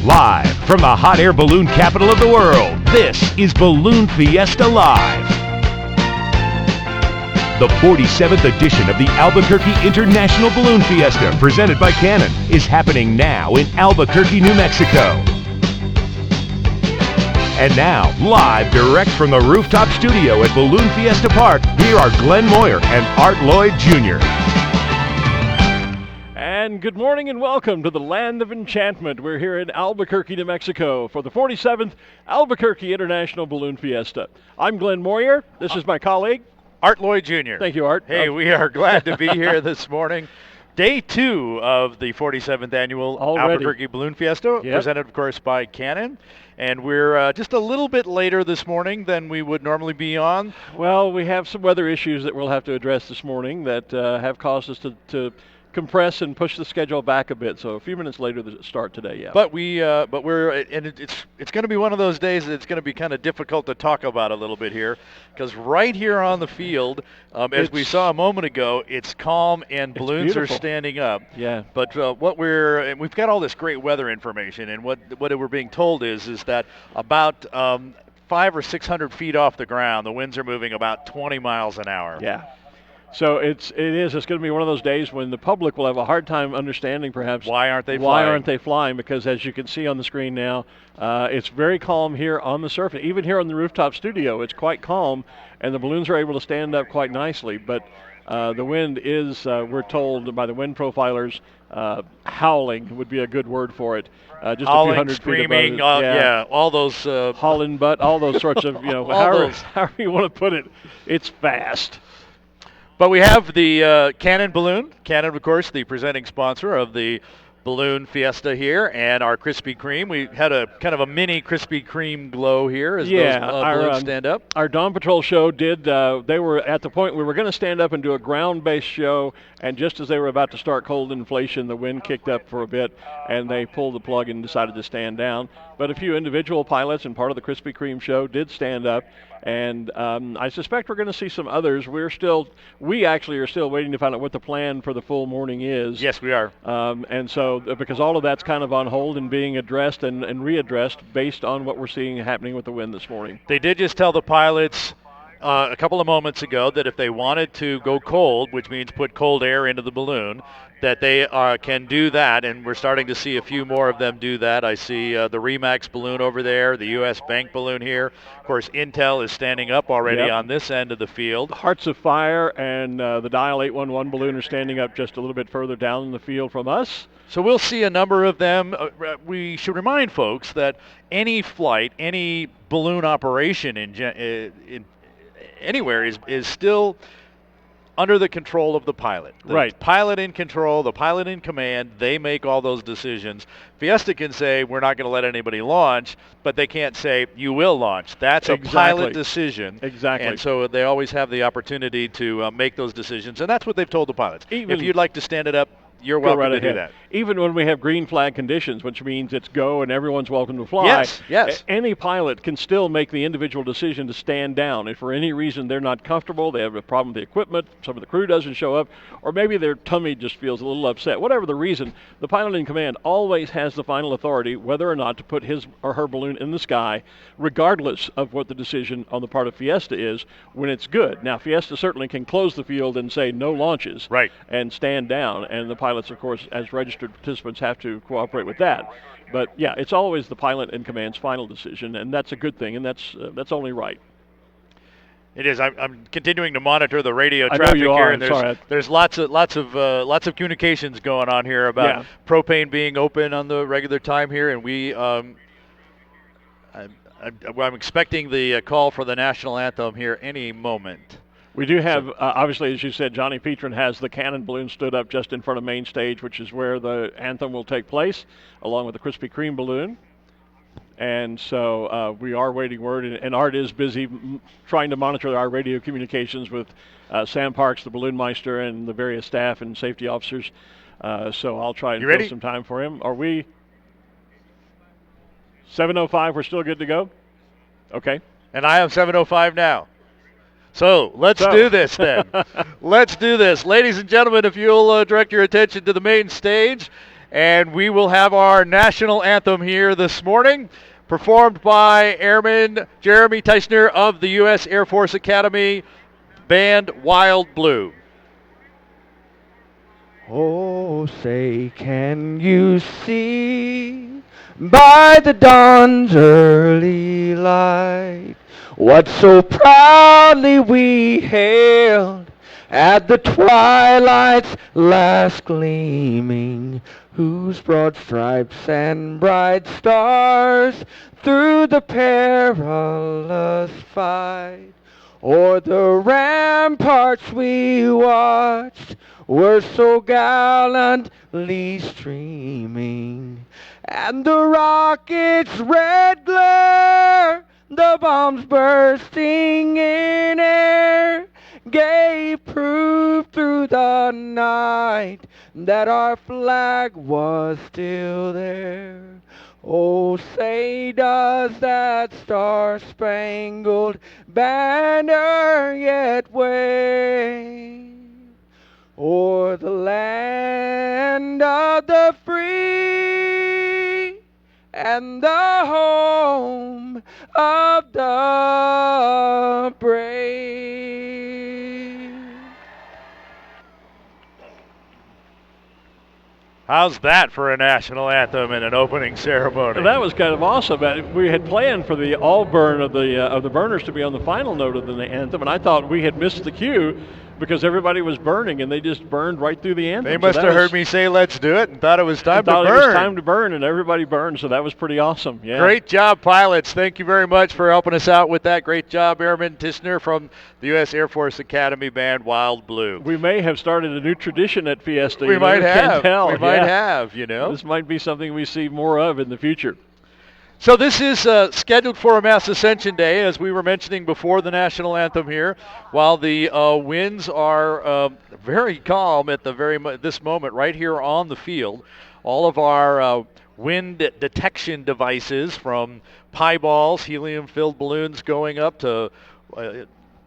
Live from the hot air balloon capital of the world, this is Balloon Fiesta Live. The 47th edition of the Albuquerque International Balloon Fiesta, presented by Canon, is happening now in Albuquerque, New Mexico. And now, live direct from the rooftop studio at Balloon Fiesta Park, here are Glen Moyer and Lloyd Jr. And good morning and welcome to the land of enchantment. We're here in Albuquerque, New Mexico for the 47th Albuquerque International Balloon Fiesta. I'm Glen Moyer. This is my colleague, Lloyd Jr. Thank you, Art. Hey, we are glad to be here this morning. Day 2 of the 47th annual Albuquerque Balloon Fiesta, presented, of course, by Canon. And we're just a little bit later this morning than we would normally be on. Well, we have some weather issues that we'll have to address this morning that have caused us to compress and push the schedule back a bit. So a few minutes later the start today, yeah. But it's going to be one of those days that it's going to be kind of difficult to talk about a little bit here, because right here on the field, as we saw a moment ago, it's calm and balloons are standing up. Yeah. But we've got all this great weather information, and what we're being told is that about 500 or 600 feet off the ground, the winds are moving about 20 miles an hour. Yeah. So it's going to be one of those days when the public will have a hard time understanding perhaps why aren't they flying, because as you can see on the screen now, it's very calm here on the surface. Even here on the rooftop studio, it's quite calm, and the balloons are able to stand up quite nicely. But the wind is, we're told by the wind profilers, howling would be a good word for it. Just howling, a few hundred screaming, feet above it. all those hauling butt, all those sorts of, however you want to put it, it's fast. But we have the Canon balloon. Canon, of course, the presenting sponsor of the Balloon Fiesta here, and our Krispy Kreme. We had a kind of a mini Krispy Kreme glow here as those balloons stand up. Our Dawn Patrol show did. They were at the point we were going to stand up and do a ground-based show, and just as they were about to start cold inflation, the wind kicked up for a bit, and they pulled the plug and decided to stand down. But a few individual pilots and part of the Krispy Kreme show did stand up. And I suspect we're going to see some others. We actually are still waiting to find out what the plan for the full morning is. Yes, we are. And so, because all of that's kind of on hold and being addressed and readdressed based on what we're seeing happening with the wind this morning. They did just tell the pilots a couple of moments ago that if they wanted to go cold, which means put cold air into the balloon, that they can do that, and we're starting to see a few more of them do that. I see the Remax balloon over there, the U.S. Bank balloon here. Of course, Intel is standing up already on this end of the field. Hearts of Fire and the Dial 811 balloon are standing up just a little bit further down in the field from us. So we'll see a number of them. We should remind folks that any flight, any balloon operation in anywhere is still under the control of the pilot. The pilot in control, the pilot in command, they make all those decisions. Fiesta can say, we're not going to let anybody launch, but they can't say, you will launch. That's a pilot decision. Exactly. And so they always have the opportunity to make those decisions, and that's what they've told the pilots. If you'd like to stand it up, you're welcome to do that. Even when we have green flag conditions, which means it's go and everyone's welcome to fly. Yes. Any pilot can still make the individual decision to stand down. If for any reason they're not comfortable, they have a problem with the equipment, some of the crew doesn't show up, or maybe their tummy just feels a little upset. Whatever the reason, the pilot in command always has the final authority whether or not to put his or her balloon in the sky, regardless of what the decision on the part of Fiesta is when it's good. Now, Fiesta certainly can close the field and say no launches and stand down, and the pilots, of course, as registered participants, have to cooperate with that. But yeah, it's always the pilot in command's final decision, and that's a good thing, and that's only right. It is. I'm continuing to monitor the radio traffic here, and there's lots of communications going on here about propane being open on the regular time here, and I'm expecting the call for the national anthem here any moment. We do have, obviously, as you said, Johnny Petrin has the Cannon balloon stood up just in front of main stage, which is where the anthem will take place, along with the Krispy Kreme balloon. And so we are waiting word, and Art is busy trying to monitor our radio communications with Sam Parks, the balloon meister, and the various staff and safety officers. So I'll try and fill some time for him. Are we 7:05? We're still good to go? Okay. And I have 7:05 now. So let's do this then. Let's do this. Ladies and gentlemen, if you'll direct your attention to the main stage And we will have our national anthem here this morning, performed by Airman Jeremy Teisner of the U.S. Air Force Academy Band Wild Blue. Oh, say, can you see by the dawn's early light what so proudly we hailed at the twilight's last gleaming, whose broad stripes and bright stars through the perilous fight o'er the ramparts we watched were so gallantly streaming, and the rocket's red glare, the bombs bursting in air, gave proof through the night that our flag was still there. Oh, say does that star-spangled banner yet wave o'er the land of the free and the home of the brave? How's that for a national anthem and an opening ceremony? That was kind of awesome. We had planned for the all burn of the burners to be on the final note of the anthem, and I thought we had missed the cue because everybody was burning, and they just burned right through the anthem. They must have heard me say, "Let's do it," and thought it was time to burn. It was time to burn, and everybody burned, so that was pretty awesome. Yeah. Great job, pilots. Thank you very much for helping us out with that. Great job, Airman Teisner from the U.S. Air Force Academy Band Wild Blue. We may have started a new tradition at Fiesta. We might have. We might have, you know. This might be something we see more of in the future. So this is scheduled for a Mass Ascension Day, as we were mentioning before the national anthem here. While the winds are very calm at this moment right here on the field, all of our wind detection devices, from pie balls, helium-filled balloons, going up to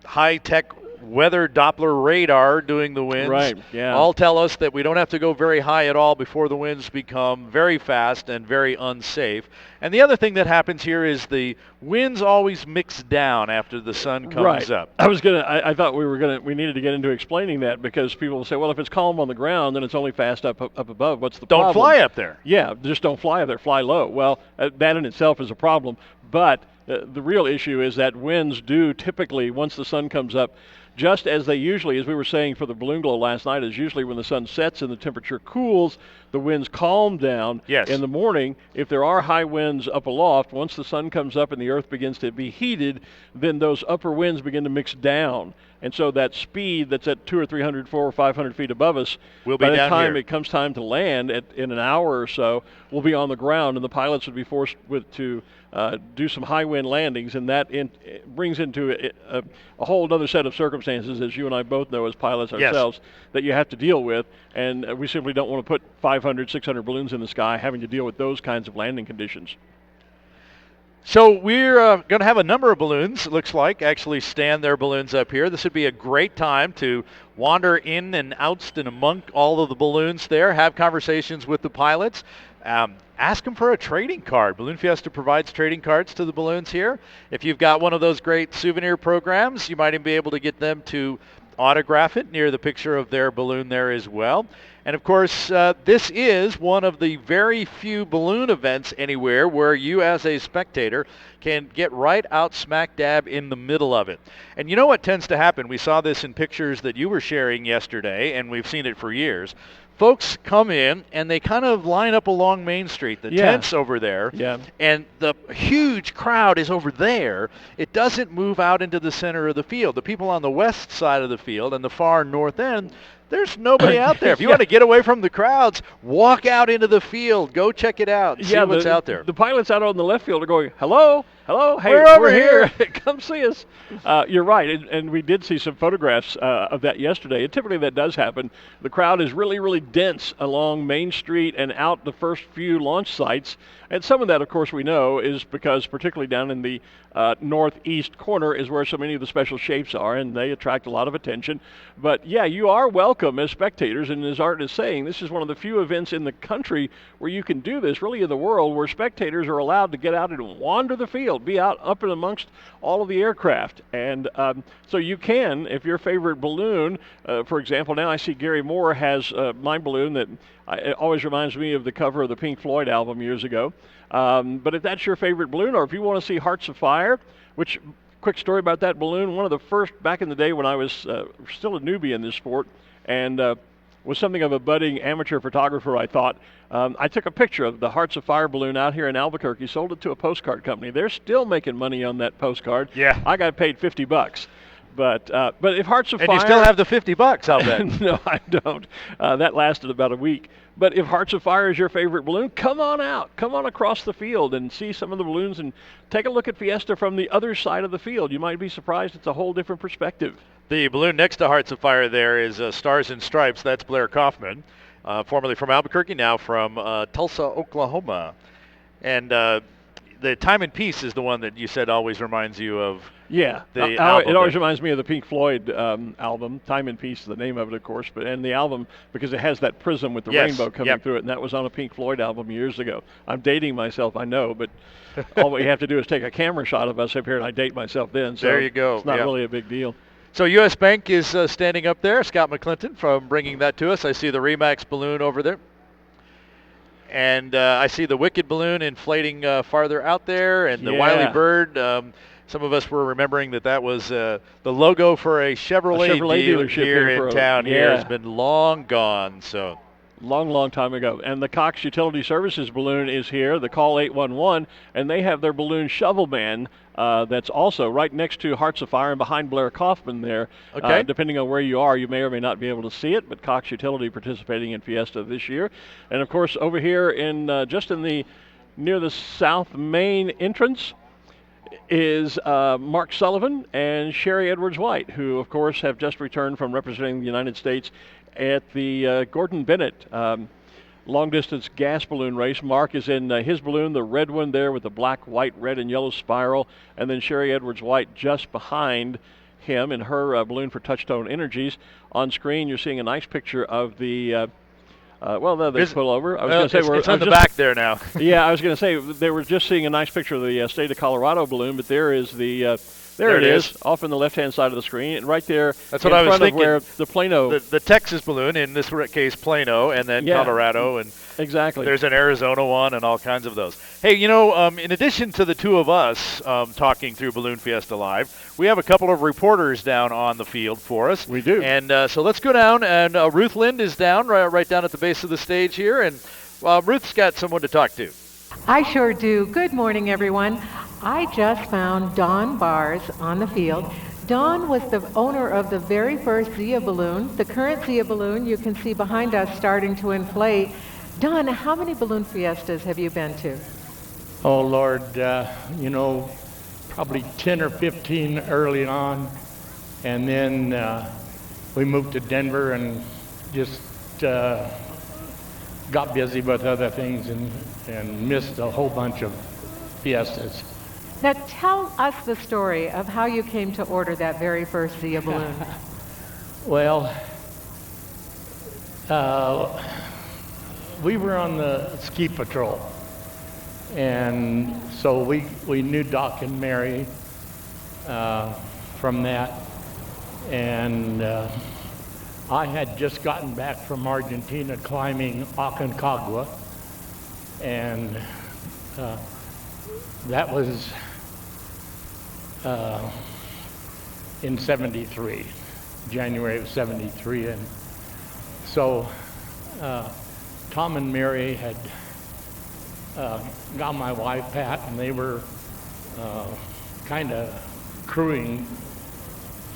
high-tech weather Doppler radar doing the winds, right, yeah, all tell us that we don't have to go very high at all before the winds become very fast and very unsafe. And the other thing that happens here is the winds always mix down after the sun comes up. I thought we needed to get into explaining that, because people will say, well, if it's calm on the ground, then it's only fast up above. What's the problem? Don't fly up there. Yeah, just don't fly up there. Fly low. Well, that in itself is a problem. But the real issue is that winds do typically, once the sun comes up, just as they usually, as we were saying for the balloon glow last night, is usually when the sun sets and the temperature cools, the winds calm down. Yes. In the morning. If there are high winds up aloft, once the sun comes up and the earth begins to be heated, then those upper winds begin to mix down. And so that speed that's at 200 or 300, 400 or 500 feet above us, will be by the down time here. it comes time to land in an hour or so, we'll be on the ground, and the pilots would be forced to do some high wind landings, and that brings into a whole other set of circumstances, as you and I both know as pilots ourselves, yes, that you have to deal with, and we simply don't want to put 500, 600 balloons in the sky having to deal with those kinds of landing conditions. So we're going to have a number of balloons, it looks like, actually stand their balloons up here. This would be a great time to wander in and out and among all of the balloons there, have conversations with the pilots, ask them for a trading card. Balloon Fiesta provides trading cards to the balloons here. If you've got one of those great souvenir programs, you might even be able to get them to autograph it near the picture of their balloon there as well. And of course, this is one of the very few balloon events anywhere where you as a spectator can get right out smack dab in the middle of it. And you know what tends to happen? We saw this in pictures that you were sharing yesterday, and we've seen it for years. Folks come in and they kind of line up along Main Street. The tent's over there, and the huge crowd is over there. It doesn't move out into the center of the field. The people on the west side of the field and the far north end, there's nobody out there. If you want to get away from the crowds, walk out into the field. Go check it out. See what's out there. The pilots out on the left field are going, hello, hey, we're here. Come see us. You're right, and we did see some photographs of that yesterday. And typically that does happen. The crowd is really, really dense along Main Street and out the first few launch sites. And some of that, of course, we know is because particularly down in the northeast corner is where so many of the special shapes are, and they attract a lot of attention. But, yeah, you are welcome welcome as spectators, and as Art is saying, this is one of the few events in the country where you can do this, really in the world, where spectators are allowed to get out and wander the field, be out up and amongst all of the aircraft. And so you can, if your favorite balloon, for example, now I see Gary Moore has my balloon that it always reminds me of the cover of the Pink Floyd album years ago. But if that's your favorite balloon, or if you want to see Hearts of Fire, which, quick story about that balloon, one of the first, back in the day when I was still a newbie in this sport, and was something of a budding amateur photographer, I thought. I took a picture of the Hearts of Fire balloon out here in Albuquerque, sold it to a postcard company. They're still making money on that postcard. Yeah. I got paid $50. But if Hearts of Fire... And you still have the $50, I'll bet. No, I don't. That lasted about a week. But if Hearts of Fire is your favorite balloon, come on out. Come on across the field and see some of the balloons and take a look at Fiesta from the other side of the field. You might be surprised. It's a whole different perspective. The balloon next to Hearts of Fire there is Stars and Stripes. That's Blair Kaufman, formerly from Albuquerque, now from Tulsa, Oklahoma. And the Time and Peace is the one that you said always reminds you of. Yeah, the it always reminds me of the Pink Floyd album. Time and Peace is the name of it, of course, and the album, because it has that prism with the rainbow coming through it, and that was on a Pink Floyd album years ago. I'm dating myself, I know, but all we have to do is take a camera shot of us up here, and I date myself then. So there you go. It's not really a big deal. So U.S. Bank is standing up there. Scott McClinton from bringing that to us. I see the Remax balloon over there. And I see the Wicked balloon inflating farther out there, and the Wiley Bird. Some of us were remembering that was the logo for a Chevrolet dealership here in town. Here has been long gone. So long time ago. And the Cox Utility Services balloon is here, the Call 811, and they have their balloon shovel man that's also right next to Hearts of Fire and behind Blair Kaufman there. Okay. Depending on where you are, you may or may not be able to see it, but Cox Utility participating in Fiesta this year. And of course, over here in just in the near the South Main entrance is Mark Sullivan and Sherry Edwards-White, who of course have just returned from representing the United States at the Gordon Bennett long-distance gas balloon race. Mark is in his balloon, the red one there with the black, white, red, and yellow spiral, and then Sherry Edwards-White just behind him in her balloon for Touchstone Energies. On screen, you're seeing a nice picture of the they pull over. I was going to say it's on the back there now. Yeah, I was going to say they were just seeing a nice picture of the state of Colorado balloon, but there is the there it is off on the left-hand side of the screen, and right there. That's what I was thinking. Where the Plano, the Texas balloon, in this case Plano, and then Colorado, and exactly. There's an Arizona one, and all kinds of those. Hey, in addition to the two of us talking through Balloon Fiesta Live, we have a couple of reporters down on the field for us. We do. And so let's go down, and Ruth Lind is down right down at the base of the stage here, and Ruth's got someone to talk to. I sure do. Good morning, everyone. I just found Don Bars on the field. Don was the owner of the very first Zia balloon. The current Zia balloon you can see behind us starting to inflate. Don, how many balloon fiestas have you been to? Oh, Lord, probably 10 or 15 early on. And then we moved to Denver and just got busy with other things and missed a whole bunch of fiestas. Now tell us the story of how you came to order that very first Zia balloon. Well, we were on the ski patrol, and so we knew Doc and Mary from that, and I had just gotten back from Argentina climbing Aconcagua, and that was in 73, January of 73. And so Tom and Mary had got my wife, Pat, and they were kind of crewing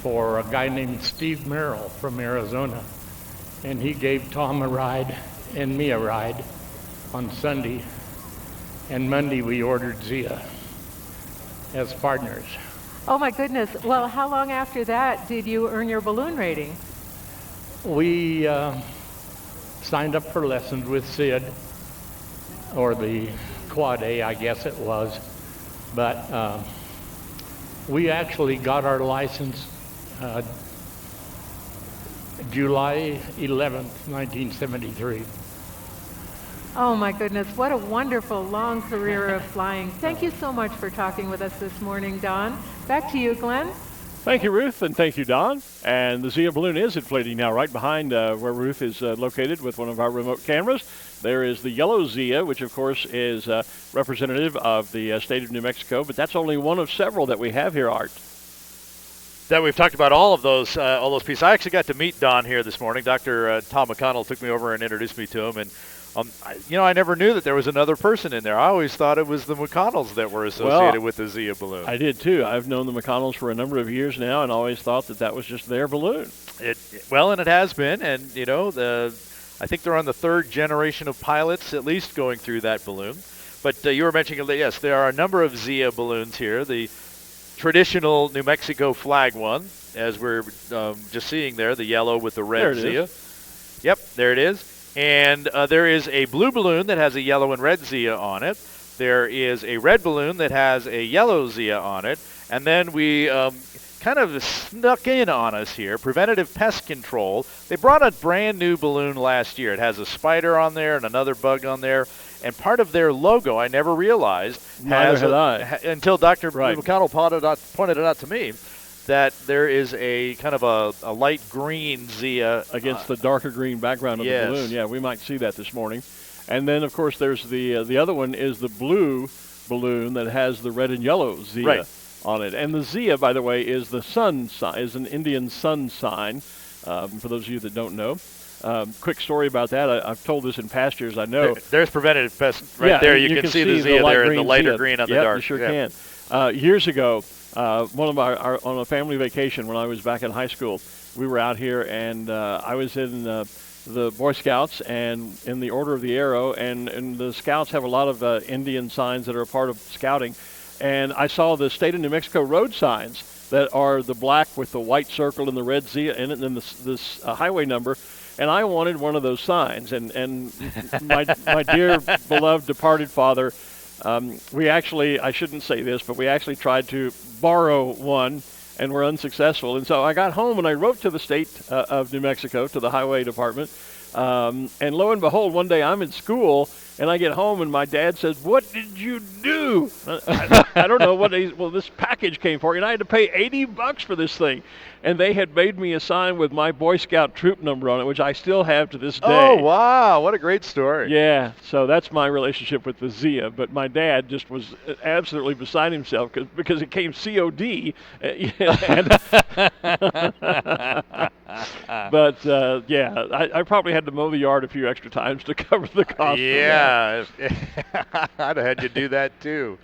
for a guy named Steve Merrill from Arizona. And he gave Tom a ride and me a ride on Sunday. And Monday we ordered Zia as partners. Oh my goodness. Well, how long after that did you earn your balloon rating? We signed up for lessons with Sid, or the Quad A, I guess it was. But we actually got our license July 11th, 1973. Oh my goodness, what a wonderful long career of flying. Thank you so much for talking with us this morning, Don. Back to you, Glenn. Thank you, Ruth, and thank you, Don. And the Zia balloon is inflating now right behind where Ruth is located with one of our remote cameras. There is the yellow Zia, which of course is representative of the state of New Mexico, but that's only one of several that we have here, Art. That we've talked about all those pieces. I actually got to meet Don here this morning. Dr. Tom McConnell took me over and introduced me to him, and I never knew that there was another person in there. I always thought it was the McConnells that were associated with the Zia balloon. I did too. I've known the McConnells for a number of years now, and always thought that was just their balloon. And it has been, and I think they're on the third generation of pilots at least going through that balloon. But you were mentioning, yes, there are a number of Zia balloons here. The traditional New Mexico flag one, as we're just seeing there, the yellow with the red Zia. Is. Yep, there it is. And there is a blue balloon that has a yellow and red Zia on it. There is a red balloon that has a yellow Zia on it. And then we kind of snuck in on us here, Preventative Pest Control. They brought a brand new balloon last year. It has a spider on there and another bug on there. And part of their logo, I never realized, until Dr. McConnell pointed it out to me, that there is a kind of a light green Zia against the darker green background of the balloon. Yeah, we might see that this morning. And then, of course, there's the other one is the blue balloon that has the red and yellow Zia on it. And the Zia, by the way, is the sun sign, is an Indian sun sign, for those of you that don't know. Quick story about that. I've told this in past years. I know. There's Preventative Pest right there. You can see the Zia there in the lighter green on the dark. You sure can. Years ago, one of on a family vacation when I was back in high school, we were out here, and I was in the Boy Scouts and in the Order of the Arrow, and the Scouts have a lot of Indian signs that are a part of scouting. And I saw the state of New Mexico road signs that are the black with the white circle and the red Zia in it, and then this highway number. And I wanted one of those signs. And my dear, beloved, departed father, we actually, I shouldn't say this, but we actually tried to borrow one and were unsuccessful. And so I got home and I wrote to the state of New Mexico, to the highway department. And lo and behold, one day I'm in school and I get home and my dad says, "What did you do?" I don't know well, this package came for you, and I had to pay $80 for this thing. And they had made me a sign with my Boy Scout troop number on it, which I still have to this day. Oh, wow. What a great story. Yeah, so that's my relationship with the Zia. But my dad just was absolutely beside himself because it came COD. But, I probably had to mow the yard a few extra times to cover the cost. Yeah, I'd have had you do that too,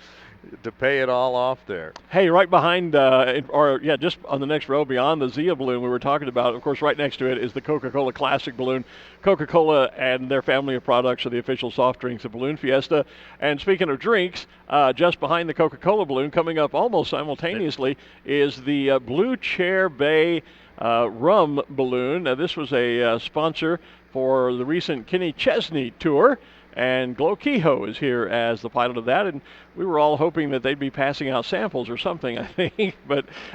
to pay it all off there. Hey, right behind, just on the next row beyond the Zia balloon we were talking about, of course, right next to it is the Coca-Cola Classic balloon. Coca-Cola and their family of products are the official soft drinks of Balloon Fiesta. And speaking of drinks, just behind the Coca-Cola balloon, coming up almost simultaneously, is the Blue Chair Bay rum balloon. Now, this was a sponsor for the recent Kenny Chesney tour, and Glow Kehoe is here as the pilot of that, and we were all hoping that they'd be passing out samples or something, I think,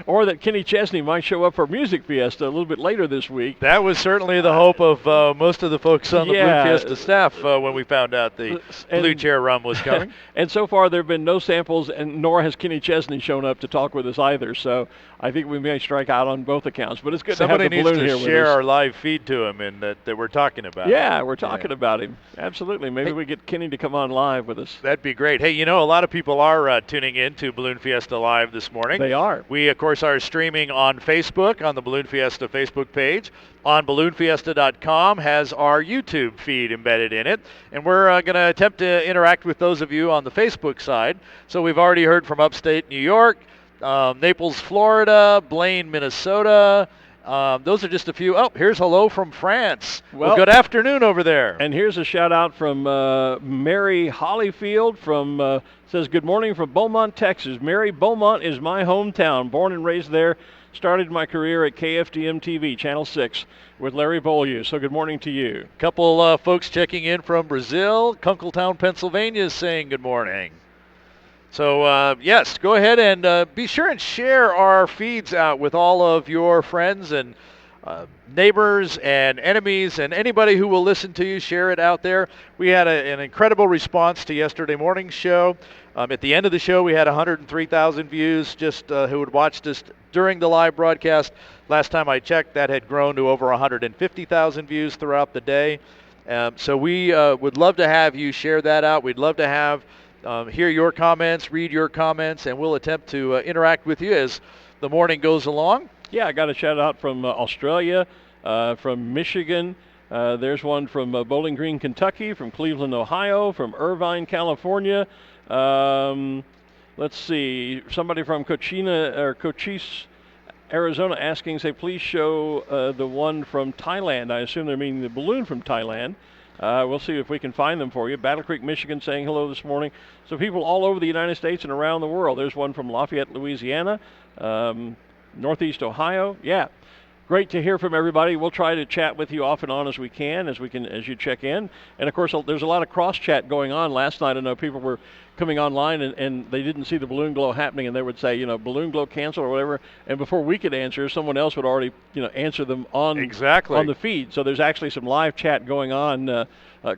or that Kenny Chesney might show up for Music Fiesta a little bit later this week. That was certainly the hope of most of the folks on the Balloon Fiesta staff when we found out the Blue Chair rum was coming. And so far there have been no samples, and nor has Kenny Chesney shown up to talk with us either, so I think we may strike out on both accounts. But it's good to have the balloon here with us. Somebody needs to share our live feed to him and that we're talking about. Yeah, we're talking about him. Absolutely. Maybe we get Kenny to come on live with us. That'd be great. Hey, a lot of people are tuning in to Balloon Fiesta Live this morning. They are. We, of course, are streaming on Facebook, on the Balloon Fiesta Facebook page. On balloonfiesta.com has our YouTube feed embedded in it. And we're going to attempt to interact with those of you on the Facebook side. So we've already heard from upstate New York, Naples, Florida, Blaine, Minnesota. Those are just a few. Oh, here's hello from France. Well, good afternoon over there. And here's a shout out from Mary Hollyfield from says, "Good morning from Beaumont, Texas. Mary, Beaumont is my hometown. Born and raised there. Started my career at KFDM TV, Channel 6, with Larry Beaulieu. So good morning to you." Couple folks checking in from Brazil. Kunkletown, Pennsylvania is saying good morning. So, yes, go ahead and be sure and share our feeds out with all of your friends and neighbors and enemies and anybody who will listen to you, share it out there. We had an incredible response to yesterday morning's show. At the end of the show, we had 103,000 views just who had watched us during the live broadcast. Last time I checked, that had grown to over 150,000 views throughout the day. So we would love to have you share that out. We'd love to have hear your comments, read your comments, and we'll attempt to interact with you as the morning goes along. Yeah, I got a shout out from Australia, from Michigan. There's one from Bowling Green, Kentucky, from Cleveland, Ohio, from Irvine, California. Let's see, somebody from Cochise, Arizona, asking, say, please show the one from Thailand. I assume they're meaning the balloon from Thailand. We'll see if we can find them for you. Battle Creek, Michigan, saying hello this morning. So people all over the United States and around the world. There's one from Lafayette, Louisiana. Northeast Ohio. Yeah, great to hear from everybody. We'll try to chat with you off and on as we can, as you check in. And of course, there's a lot of cross chat going on. Last night, I know people were coming online and they didn't see the balloon glow happening, and they would say, balloon glow canceled or whatever. And before we could answer, someone else would already, answer them on the feed. So there's actually some live chat going on.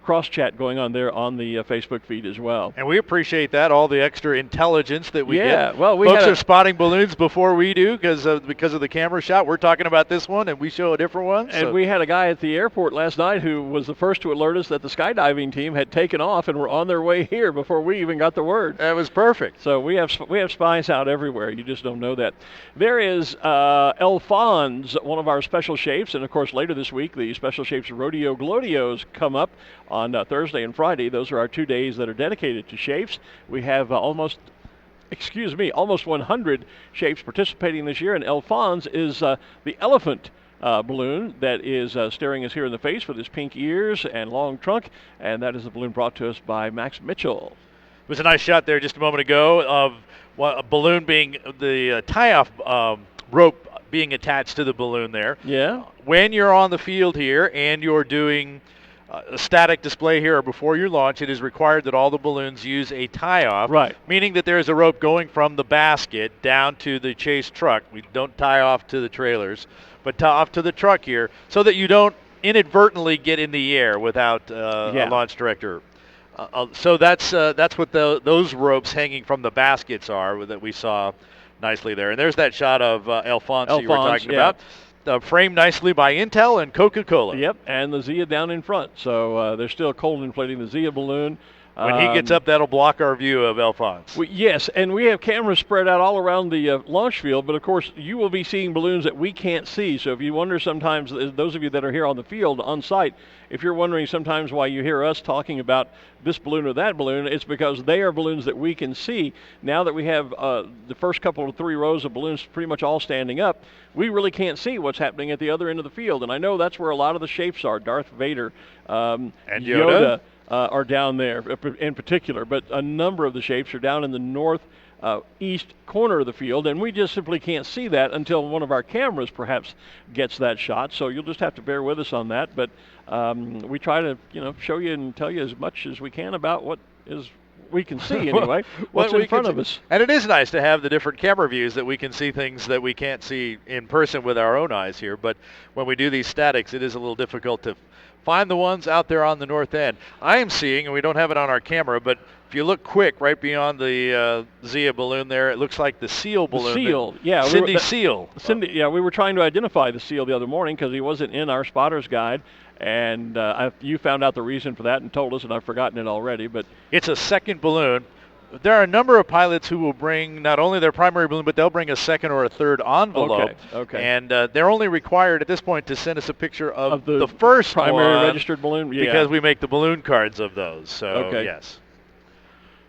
Cross chat going on there on the Facebook feed as well. And we appreciate that, all the extra intelligence that we get. Yeah, well, folks are spotting balloons before we do because of the camera shot. We're talking about this one, and we show a different one. And we had a guy at the airport last night who was the first to alert us that the skydiving team had taken off and were on their way here before we even got the word. That was perfect. So we have spies out everywhere. You just don't know that. There is Alphonse, one of our special shapes, and of course later this week the special shapes Rodeo Glowdeos come up on Thursday and Friday. Those are our 2 days that are dedicated to shapes. We have almost 100 shapes participating this year, and Alphonse is the elephant balloon that is staring us here in the face with his pink ears and long trunk, and that is the balloon brought to us by Max Mitchell. It was a nice shot there just a moment ago of a balloon being the tie-off rope being attached to the balloon there. Yeah. When you're on the field here and you're doing a static display here or before you launch, it is required that all the balloons use a tie-off. Right. Meaning that there is a rope going from the basket down to the chase truck. We don't tie off to the trailers, but tie off to the truck here so that you don't inadvertently get in the air without a launch director. So that's what those ropes hanging from the baskets are that we saw nicely there. And there's that shot of Alphonse you were talking about. Framed nicely by Intel and Coca-Cola. Yep, and the Zia down in front. So they're still cold inflating the Zia balloon. When he gets up, that'll block our view of Alphonse. Yes, and we have cameras spread out all around the launch field, but of course you will be seeing balloons that we can't see. So if you wonder sometimes, those of you that are here on the field, on site, if you're wondering sometimes why you hear us talking about this balloon or that balloon, it's because they are balloons that we can see. Now that we have the first couple of 3 rows of balloons pretty much all standing up, we really can't see what's happening at the other end of the field. And I know that's where a lot of the shapes are. Darth Vader and Yoda are down there in particular, but a number of the shapes are down in the north east corner of the field, and we just simply can't see that until one of our cameras perhaps gets that shot. So you'll just have to bear with us on that. But we try to show you and tell you as much as we can about what is we can see anyway. What's in front of us. And it is nice to have the different camera views that we can see things that we can't see in person with our own eyes here. But when we do these statics, it is a little difficult to find the ones out there on the north end. I am seeing, and we don't have it on our camera, but if you look quick, right beyond the Zia balloon there, it looks like the seal balloon. The seal, yeah. Cindy Seal. Cindy, yeah, we were trying to identify the seal the other morning because he wasn't in our spotter's guide. And you found out the reason for that and told us, and I've forgotten it already. But it's a second balloon. There are a number of pilots who will bring not only their primary balloon, but they'll bring a second or a third envelope. Okay. And they're only required at this point to send us a picture of the first primary one registered balloon. Yeah. Because we make the balloon cards of those. So, yes.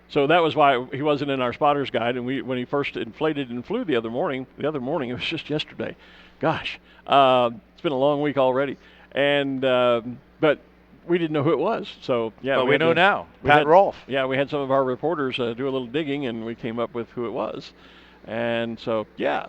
So that was why he wasn't in our spotter's guide. And when he first inflated and flew the other morning, it was just yesterday. Gosh, it's been a long week already. And but we didn't know who it was, so yeah. But we know now. Pat Rolfe. Yeah, we had some of our reporters do a little digging, and we came up with who it was. And so, yeah,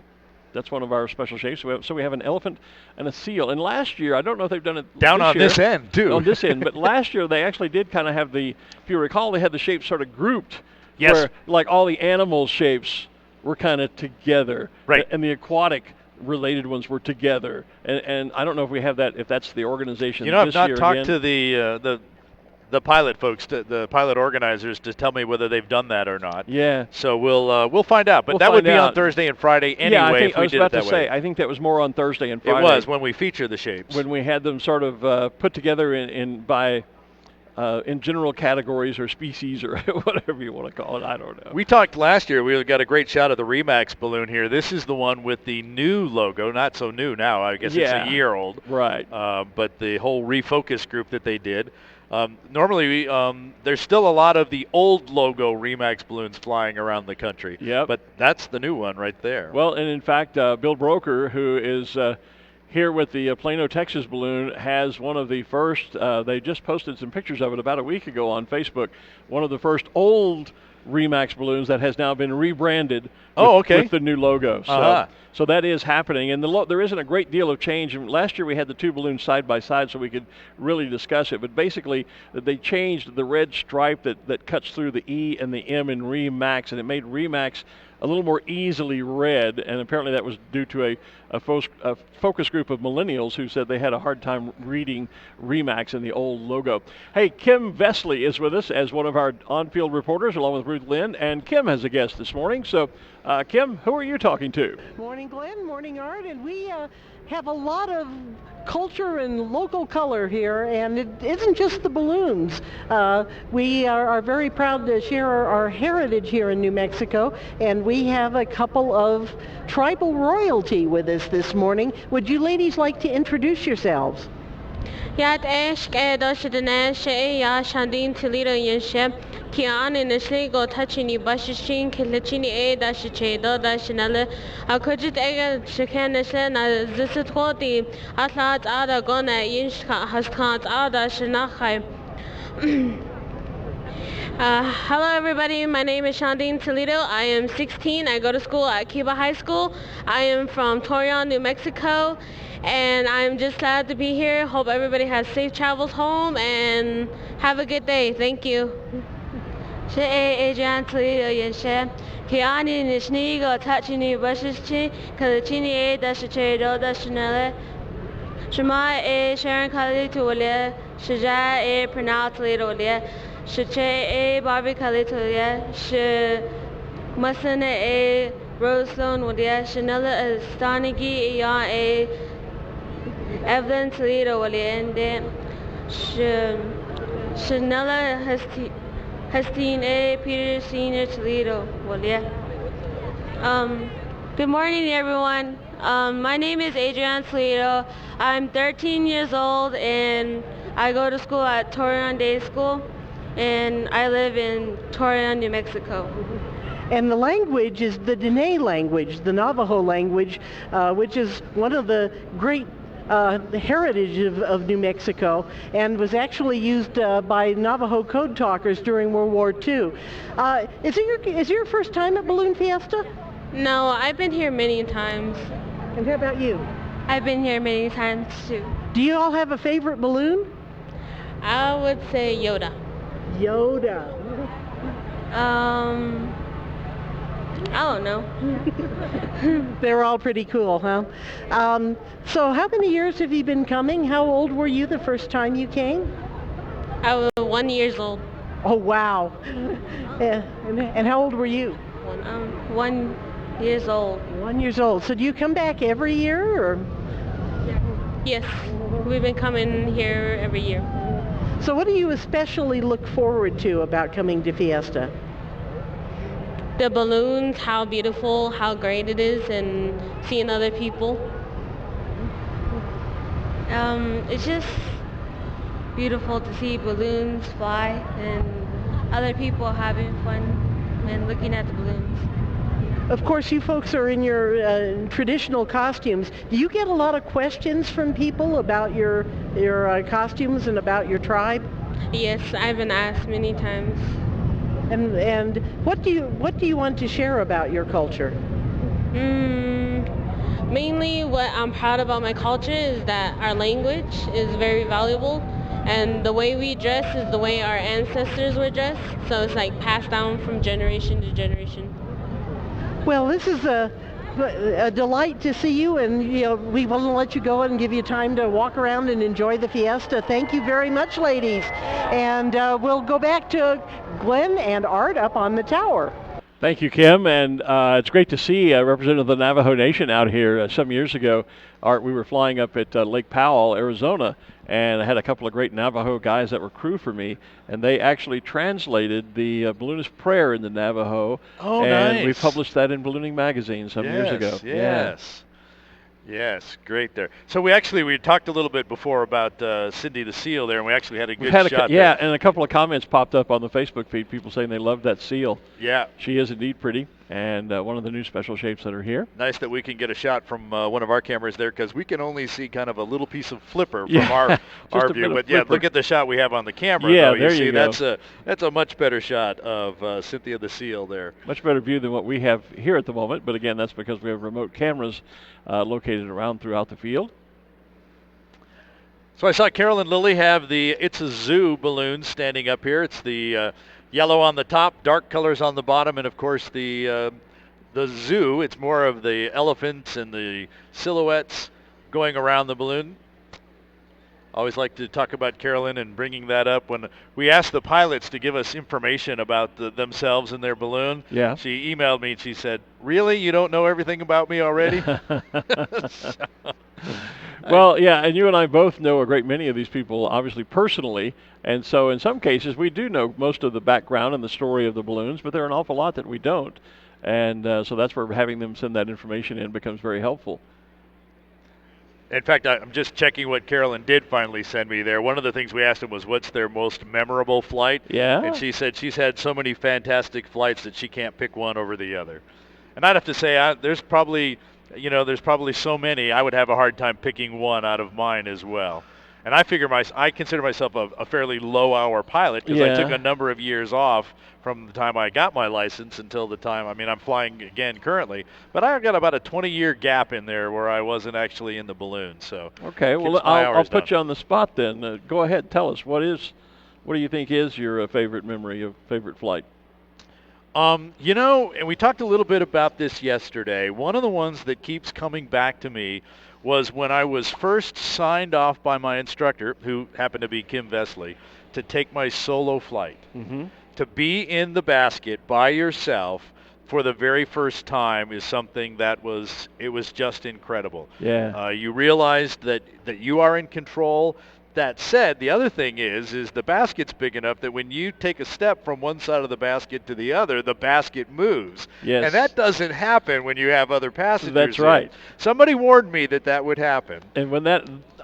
that's one of our special shapes. So we have an elephant and a seal. And last year, I don't know if they've done it down on this end too. On this end, but last year they actually did kind of have if you recall, they had the shapes sort of grouped. Yes. Where like all the animal shapes were kind of together. Right. And the aquatic related ones were together. And I don't know if we have that, if that's the organization You know, I've this not year talked again. to the pilot folks, the pilot organizers, to tell me whether they've done that or not. Yeah. So we'll find out. But We'll that would find be on out. Thursday and Friday anyway. Yeah, I think if I we was did about it that to say, way. I think that was more on Thursday and Friday. It was when we feature the shapes. When we had them sort of put together in general categories or species or whatever you want to call it. I don't know. We talked last year. We got a great shot of the Remax balloon here. This is the one with the new logo. Not so new now. I guess it's a year old. Right. But the whole refocus group that they did. Normally, there's still a lot of the old logo Remax balloons flying around the country. Yep. But that's the new one right there. Well, and in fact, Bill Broker, who is here with the Plano, Texas balloon, has one of the first, they just posted some pictures of it about a week ago on Facebook, one of the first old Remax balloons that has now been rebranded with the new logo. So that is happening, and there isn't a great deal of change. And last year we had the two balloons side by side so we could really discuss it, but basically they changed the red stripe that cuts through the E and the M in Remax, and it made Remax a little more easily read, and apparently that was due to a focus group of millennials who said they had a hard time reading Remax in the old logo. Hey, Kim Vesley is with us as one of our on-field reporters, along with Ruth Lynn, and Kim has a guest this morning. So, Kim, who are you talking to? Morning, Glen. Morning, Art. And we have a lot of culture and local color here, and it isn't just the balloons. We are very proud to share our heritage here in New Mexico, and we have a couple of tribal royalty with us this morning. Would you ladies like to introduce yourselves? Yat Ashk Edashadanesh Ya Shandin Toledo Yenshep Kian in the Sligo Touchini Bashishin Kilachini A Dashichedo Dashinale Akujit Ega Shikaneshan Zisitoti Atlat Ada Gona Yinshka Haskat Ada Shinachai. Hello everybody, my name is Shandine Toledo. I am 16. I go to school at Cuba High School. I am from Torreon, New Mexico, and I'm just glad to be here. Hope everybody has safe travels home and have a good day. Thank you. Adrian Toledo Yenshe. Kiani Nishnigo Tachini Bashichi Kalachini Dashichedo Dashinele. Shema Sharon Kali Tulia. Shaja Pranal Toledo Lia. Shache Barbie Kalitulia, Sh Masana Rosestone Wadia, Chanela Staniki Ya Evelyn Toledo Waliende, Chanela Hastine Peter Senior Toledo Walia. Good morning, everyone. My name is Adrian Toledo. I'm 13 years old and I go to school at Torreon Day School. And I live in Torreon, New Mexico. And the language is the Dene language, the Navajo language, which is one of the great heritage of New Mexico, and was actually used by Navajo code talkers during World War II. Is it your first time at Balloon Fiesta? No, I've been here many times. And how about you? I've been here many times too. Do you all have a favorite balloon? I would say Yoda. Yoda. I don't know. They're all pretty cool, huh? So how many years have you been coming? How old were you the first time you came? I was 1 year old. Oh, wow. And how old were you? 1 year old. 1 year old. So do you come back every year, or? Yes, we've been coming here every year. So what do you especially look forward to about coming to Fiesta? The balloons, how beautiful, how great it is, and seeing other people. It's just beautiful to see balloons fly and other people having fun and looking at the balloons. Of course, you folks are in your traditional costumes. Do you get a lot of questions from people about your costumes and about your tribe? Yes, I've been asked many times. And what do you want to share about your culture? Mainly what I'm proud about my culture is that our language is very valuable, and the way we dress is the way our ancestors were dressed, so it's like passed down from generation to generation. Well, this is a delight to see you, and we want to let you go and give you time to walk around and enjoy the fiesta. Thank you very much, ladies. And we'll go back to Glen and Art up on the tower. Thank you, Kim, and it's great to see a representative of the Navajo Nation out here. Some years ago, Art, we were flying up at Lake Powell, Arizona, and I had a couple of great Navajo guys that were crew for me, and they actually translated the balloonist prayer in the Navajo. Oh, and nice. we published that in Ballooning Magazine some years ago. Yes. Yes, great there. So we talked a little bit before about Cindy the seal there, and we actually had a good shot yeah, there. and a couple of comments popped up on the Facebook feed, people saying they loved that seal. Yeah. She is indeed pretty, and one of the new special shapes that are here. Nice that we can get a shot from one of our cameras there, because we can only see kind of a little piece of flipper from our view. But yeah, look at the shot we have on the camera. Yeah, though. there you go. That's a much better shot of Cynthia the seal there. Much better view than what we have here at the moment, but again, that's because we have remote cameras located around throughout the field. So I saw Carol and Lily have the It's a Zoo balloon standing up here. It's the yellow on the top, dark colors on the bottom, and of course the zoo. It's more of the elephants and the silhouettes going around the balloon. Always like to talk about Carolyn and bringing that up when we asked the pilots to give us information about themselves and their balloon. Yeah. She emailed me and she said, "Really? You don't know everything about me already?" Well, yeah, and you and I both know a great many of these people, obviously personally, and so in some cases we do know most of the background and the story of the balloons, but there are an awful lot that we don't, and so that's where having them send that information in becomes very helpful. In fact, I'm just checking what Carolyn did finally send me there. One of the things we asked him was, what's their most memorable flight? Yeah. And she said she's had so many fantastic flights that she can't pick one over the other. And I'd have to say, there's probably so many, I would have a hard time picking one out of mine as well. And I consider myself a fairly low-hour pilot because I took a number of years off from the time I got my license until the time, I'm flying again currently. But I've got about a 20-year gap in there where I wasn't actually in the balloon. So okay, well, I'll put you on the spot then. Go ahead, tell us, what do you think is your favorite memory of favorite flight? And we talked a little bit about this yesterday. One of the ones that keeps coming back to me was when I was first signed off by my instructor, who happened to be Kim Vesley, to take my solo flight. Mm-hmm. To be in the basket by yourself for the very first time is something that was just incredible. Yeah. You realized that you are in control. That said, the other thing is the basket's big enough that when you take a step from one side of the basket to the other, the basket moves. Yes. And that doesn't happen when you have other passengers. That's right. Somebody warned me that would happen. And when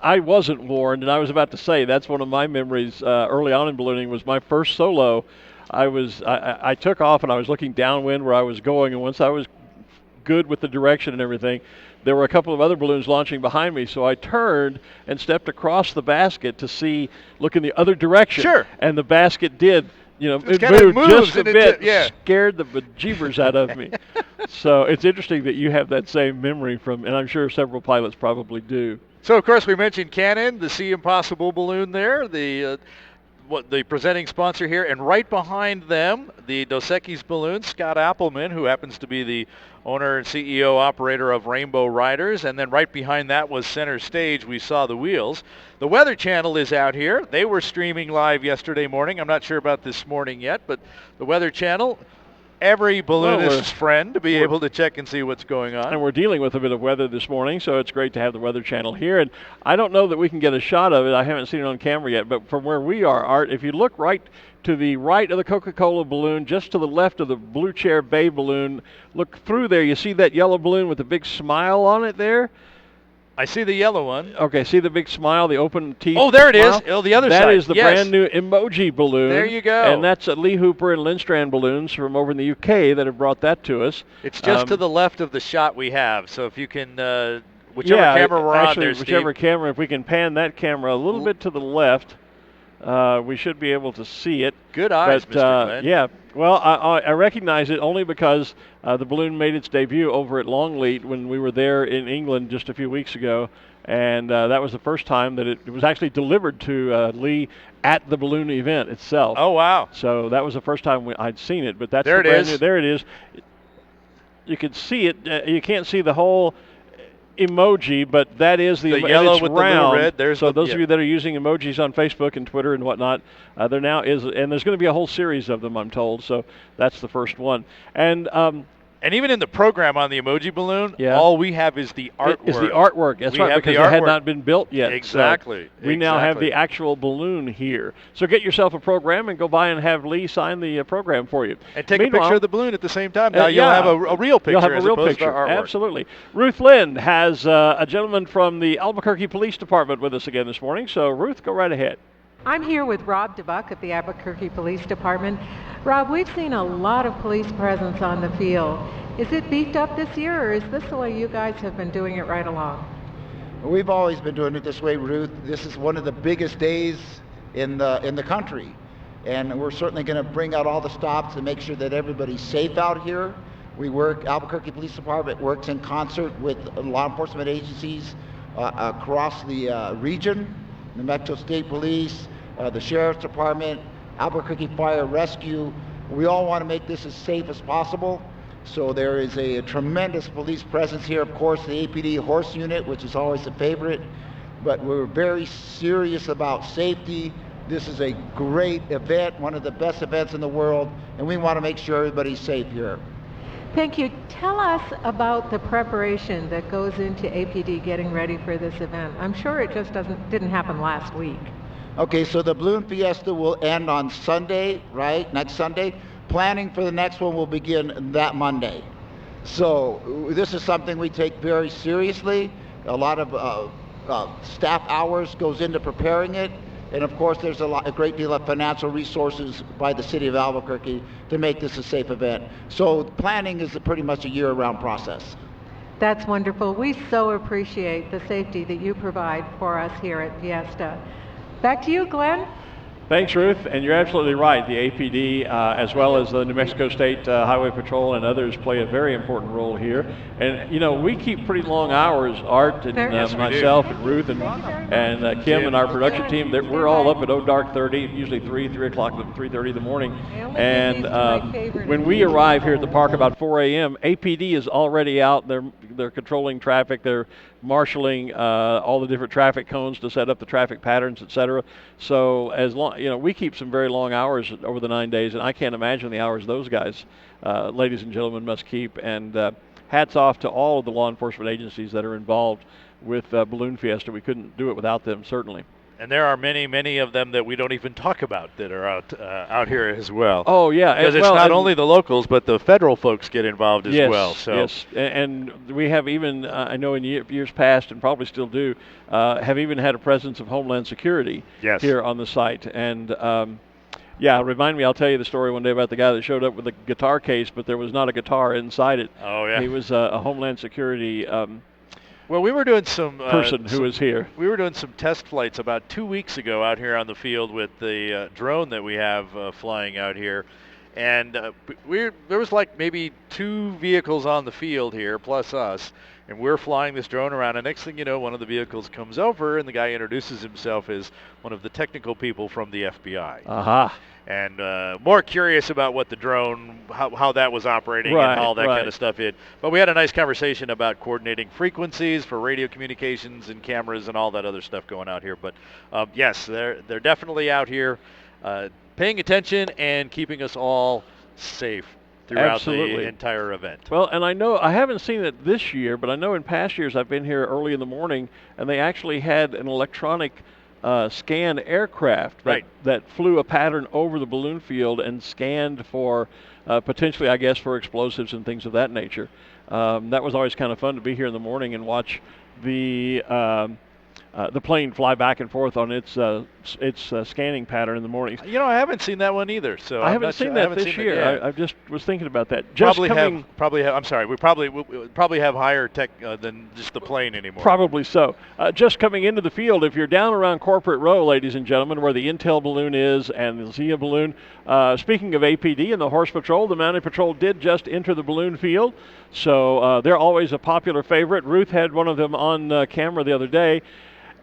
I wasn't warned, and I was about to say that's one of my memories early on in ballooning was my first solo. I took off and I was looking downwind where I was going, and once I was good with the direction and everything, there were a couple of other balloons launching behind me, so I turned and stepped across the basket to look in the other direction. Sure. And the basket did, it moved just a bit, scared the bejeebers out of me. So it's interesting that you have that same memory and I'm sure several pilots probably do. So, of course, we mentioned Canon, the Sea Impossible balloon there, the presenting sponsor here, and right behind them, the Dos Equis balloon, Scott Appleman, who happens to be the owner and CEO operator of Rainbow Riders, and then right behind that was center stage. We saw the wheels. The Weather Channel is out here. They were streaming live yesterday morning. I'm not sure about this morning yet, but the Weather Channel, every balloonist's friend to be able to check and see what's going on. And we're dealing with a bit of weather this morning, so it's great to have the Weather Channel here. And I don't know that we can get a shot of it. I haven't seen it on camera yet, but from where we are, Art, if you look right to the right of the Coca-Cola balloon, just to the left of the Blue Chair Bay balloon, look through there. You see that yellow balloon with the big smile on it there? I see the yellow one. Okay, see the big smile, the open teeth? Oh, there it smile? is. Oh, the other side. That is the brand new emoji balloon. There you go. And that's Lee Hooper and Lindstrand balloons from over in the UK that have brought that to us. It's just to the left of the shot we have. So if you can, whichever camera we're on there, whichever Steve. camera, if we can pan that camera a little bit to the left, we should be able to see it. Good eyes, but, Mr. Glenn. Yeah. Well, I recognize it only because the balloon made its debut over at Longleat when we were there in England just a few weeks ago. And that was the first time that it was actually delivered to Lee at the balloon event itself. Oh, wow. So that was the first time I'd seen it. But that's there the it brand is. New, there it is. You can see it. You can't see the whole emoji, but that is the yellow it's with round. the little red. So those of you that are using emojis on Facebook and Twitter and whatnot, there now is, and there's going to be a whole series of them, I'm told. So that's the first one. And even in the program on the emoji balloon, all we have is the artwork. Is the artwork. That's right, because it had not been built yet. Exactly. So we now have the actual balloon here. So get yourself a program and go by and have Lee sign the program for you. And take a picture of the balloon at the same time. Now you'll have a real picture. You'll have a real opposed picture. to artwork. Absolutely. Ruth Lynn has a gentleman from the Albuquerque Police Department with us again this morning. So Ruth, go right ahead. I'm here with Rob DeBuck at the Albuquerque Police Department. Rob, we've seen a lot of police presence on the field. Is it beefed up this year, or is this the way you guys have been doing it right along? We've always been doing it this way, Ruth. This is one of the biggest days in the country, and we're certainly going to bring out all the stops to make sure that everybody's safe out here. Albuquerque Police Department works in concert with law enforcement agencies across the region, New Mexico State Police, the Sheriff's Department, Albuquerque Fire Rescue. We all want to make this as safe as possible. So there is a tremendous police presence here. Of course, the APD horse unit, which is always a favorite, but we're very serious about safety. This is a great event, one of the best events in the world, and we want to make sure everybody's safe here. Thank you. Tell us about the preparation that goes into APD getting ready for this event. I'm sure it just didn't happen last week. Okay, so the Balloon Fiesta will end on Sunday, right? Next Sunday. Planning for the next one will begin that Monday. So this is something we take very seriously. A lot of staff hours goes into preparing it. And of course, there's a great deal of financial resources by the city of Albuquerque to make this a safe event. So planning is pretty much a year-round process. That's wonderful. We so appreciate the safety that you provide for us here at Fiesta. Back to you, Glenn. Thanks, Ruth. And you're absolutely right. The APD, as well as the New Mexico State Highway Patrol and others, play a very important role here. And, you know, we keep pretty long hours, Art and myself and Ruth and Kim and our production team. We're all up at dark 30, usually 3 o'clock, 3:30 in the morning. And when we arrive here at the park about 4 a.m., APD is already out. They're controlling traffic. They're marshaling all the different traffic cones to set up the traffic patterns, et cetera. So as long, we keep some very long hours over the 9 days, and I can't imagine the hours those guys, ladies and gentlemen, must keep. And hats off to all of the law enforcement agencies that are involved with Balloon Fiesta. We couldn't do it without them, certainly. And there are many, many of them that we don't even talk about that are out here as well. Oh, yeah. Because it's not only the locals, but the federal folks get involved as well. So. Yes, and we have even, I know in years past, and probably still do, have even had a presence of Homeland Security here on the site. And remind me, I'll tell you the story one day about the guy that showed up with a guitar case, but there was not a guitar inside it. Oh, yeah. He was a Homeland Security well, we were doing some person who was here. We were doing some test flights about 2 weeks ago out here on the field with the drone that we have flying out here, and there was like maybe 2 vehicles on the field here plus us, and we're flying this drone around. And next thing you know, one of the vehicles comes over, and the guy introduces himself as one of the technical people from the FBI. And more curious about what the drone, how that was operating and all that kind of stuff. But we had a nice conversation about coordinating frequencies for radio communications and cameras and all that other stuff going out here. But yes, they're definitely out here paying attention and keeping us all safe throughout the entire event. Well, and I know I haven't seen it this year, but I know in past years I've been here early in the morning, and they actually had an electronic scanned aircraft that flew a pattern over the balloon field and scanned for potentially, I guess, for explosives and things of that nature. That was always kind of fun to be here in the morning and watch the plane fly back and forth on its scanning pattern in the morning. I haven't seen that one either. So I haven't seen that this year. I just was thinking about that. I'm sorry. We probably have higher tech than just the plane anymore. Probably so. Just coming into the field, if you're down around Corporate Row, ladies and gentlemen, where the Intel balloon is and the Zia balloon. Speaking of APD and the Horse Patrol, the Mounted Patrol did just enter the balloon field, so they're always a popular favorite. Ruth had one of them on camera the other day.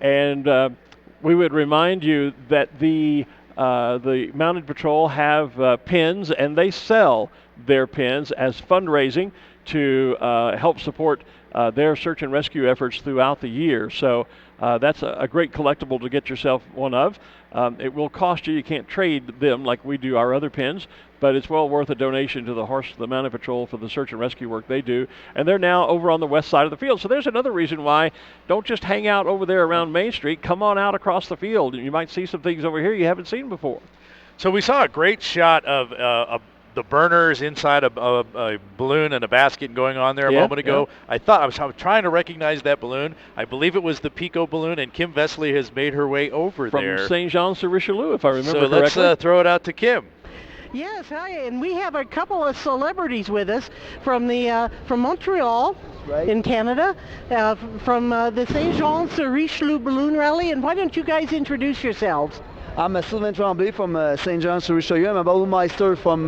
And we would remind you that the Mounted Patrol have pins, and they sell their pins as fundraising to help support their search and rescue efforts throughout the year. So that's a great collectible to get yourself one of. It will cost you. You can't trade them like we do our other pins, but it's well worth a donation to the Mounted Patrol for the search and rescue work they do. And they're now over on the west side of the field. So there's another reason why don't just hang out over there around Main Street. Come on out across the field, and you might see some things over here you haven't seen before. So we saw a great shot of the burners inside a balloon and a basket going on there a moment ago. Yeah. I was trying to recognize that balloon. I believe it was the Pico balloon, and Kim Vesley has made her way over there. From St. Jean-sur-Richelieu, if I remember correctly. So let's throw it out to Kim. Yes, hi, and we have a couple of celebrities with us from Montreal, right, in Canada, from the St. Jean-sur-Richelieu Balloon Rally. And why don't you guys introduce yourselves? I'm Sylvain Tremblay from St. Jean-sur-Richelieu. I'm a balloon meister from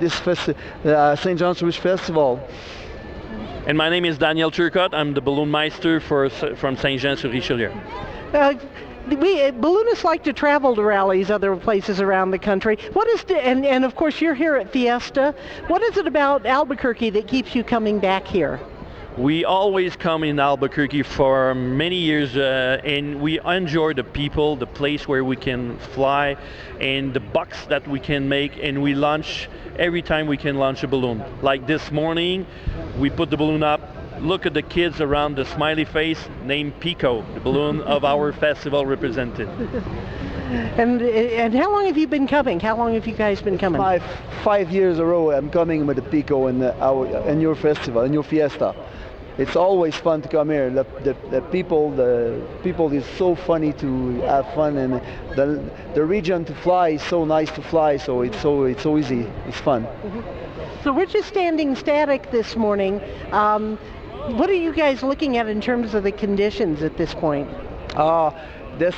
this St. Jean-sur-Richelieu Festival. And my name is Daniel Turcotte. I'm the balloon meister from St. Jean-sur-Richelieu. Balloonists like to travel to rallies other places around the country. What is and of course you're here at Fiesta. What is it about Albuquerque that keeps you coming back here? We always come in Albuquerque for many years, and we enjoy the people, the place where we can fly, and the bucks that we can make, and we launch every time we can launch a balloon. Like this morning, we put the balloon up. Look at the kids around the smiley face, named Pico, the balloon of our festival represented. And how long have you been coming? How long have you guys been coming? 5 years in a row I'm coming with the Pico in your festival, in your fiesta. It's always fun to come here. The people is so funny to have fun, and the region to fly is so nice to fly. So it's so easy. It's fun. Mm-hmm. So we're just standing static this morning. What are you guys looking at in terms of the conditions at this point? This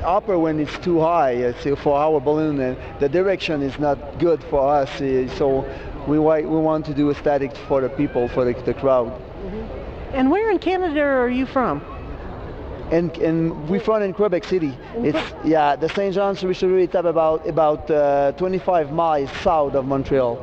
upper wind is too high for our balloon, and the direction is not good for us. So we want to do a static for the people, for the crowd. Mm-hmm. And where in Canada are you from? And we're from in Quebec City. The St. Jean-sur-Richelieu is about 25 miles south of Montreal.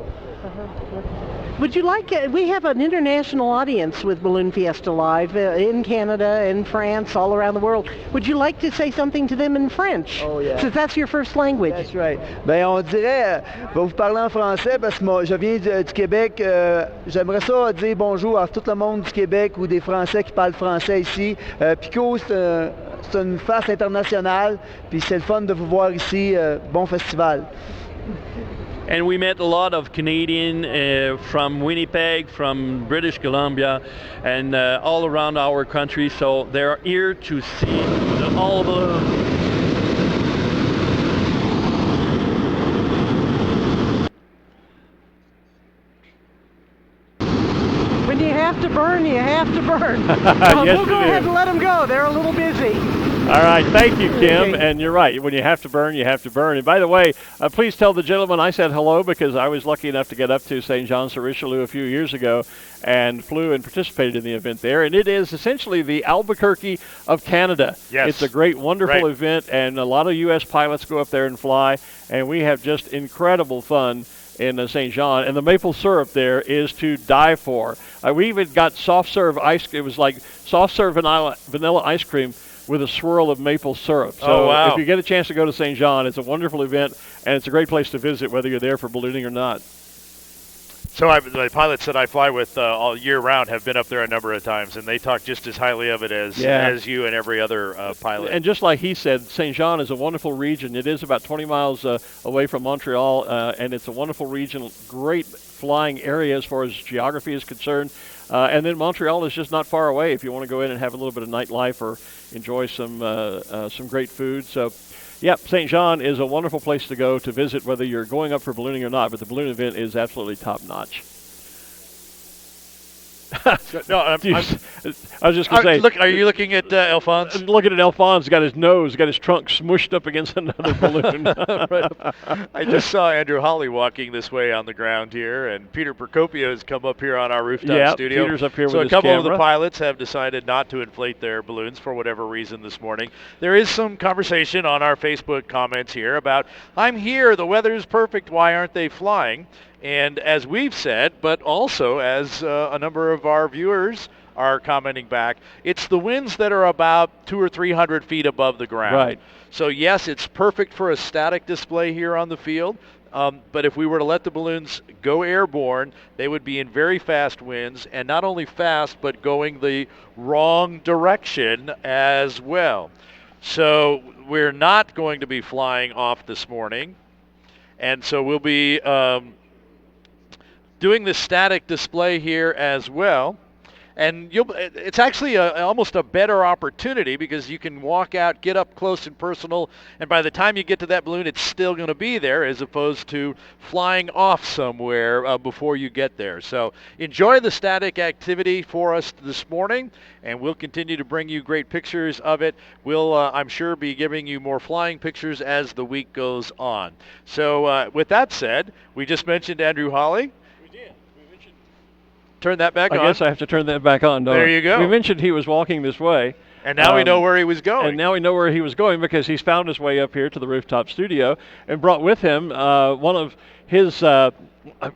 Would you like, we have an international audience with Balloon Fiesta Live in Canada, in France, all around the world. Would you like to say something to them in French? Oh, yeah. Since that's your first language. That's right. Ben, on dirait, va vous parler en français parce que moi, je viens du Québec. J'aimerais ça dire bonjour à tout le monde du Québec ou des Français qui parlent français ici. Pico, c'est une face internationale, puis c'est le fun de vous voir ici. Bon festival. And we met a lot of Canadian from Winnipeg, from British Columbia, and all around our country. So they're here to see all the. When you have to burn, you have to burn. Yes, we'll go ahead and let them go. They're a little busy. All right, thank you, Kim. And you're right. When you have to burn, you have to burn. And by the way, please tell the gentleman I said hello, because I was lucky enough to get up to St. Jean-sur-Richelieu a few years ago and flew and participated in the event there. And it is essentially the Albuquerque of Canada. Yes. It's a great, wonderful event, and a lot of U.S. pilots go up there and fly, and we have just incredible fun in St. John, and the maple syrup there is to die for. We even got soft serve ice. It was like soft serve vanilla ice cream with a swirl of maple syrup. So if you get a chance to go to St. John, it's a wonderful event, and it's a great place to visit, whether you're there for ballooning or not. So the pilots that I fly with all year round have been up there a number of times, and they talk just as highly of it as you and every other pilot. And just like he said, St. John is a wonderful region. It is about 20 miles away from Montreal, and it's a wonderful region, great flying area as far as geography is concerned. And then Montreal is just not far away if you want to go in and have a little bit of nightlife or enjoy some great food. So, yep, St. John is a wonderful place to go to visit, whether you're going up for ballooning or not, but the balloon event is absolutely top-notch. No, I was just going to say. Look, are you looking at Alphonse? Looking at Alphonse, got his trunk smushed up against another balloon. Right. I just saw Andrew Holly walking this way on the ground here, and Peter Procopio has come up here on our rooftop studio. Peter's up here so with his a couple camera. of the pilots have decided not to inflate their balloons for whatever reason this morning. There is some conversation on our Facebook comments here about, I'm here, the weather is perfect, why aren't they flying? And as we've said, but also as a number of our viewers are commenting back, it's the winds that are about 200 or 300 feet above the ground. Right. So yes, it's perfect for a static display here on the field. But if we were to let the balloons go airborne, they would be in very fast winds, and not only fast, but going the wrong direction as well. So we're not going to be flying off this morning. And so we'll be doing the static display here as well. And it's actually almost a better opportunity because you can walk out, get up close and personal, and by the time you get to that balloon, it's still going to be there as opposed to flying off somewhere before you get there. So enjoy the static activity for us this morning, and we'll continue to bring you great pictures of it. We'll, I'm sure, be giving you more flying pictures as the week goes on. So with that said, we just mentioned Andrew Holly. Turn that back on. I guess I have to turn that back on, don't I? There you go. We mentioned he was walking this way. And now we know where he was going. And now we know where he was going because he's found his way up here to the rooftop studio and brought with him one of his,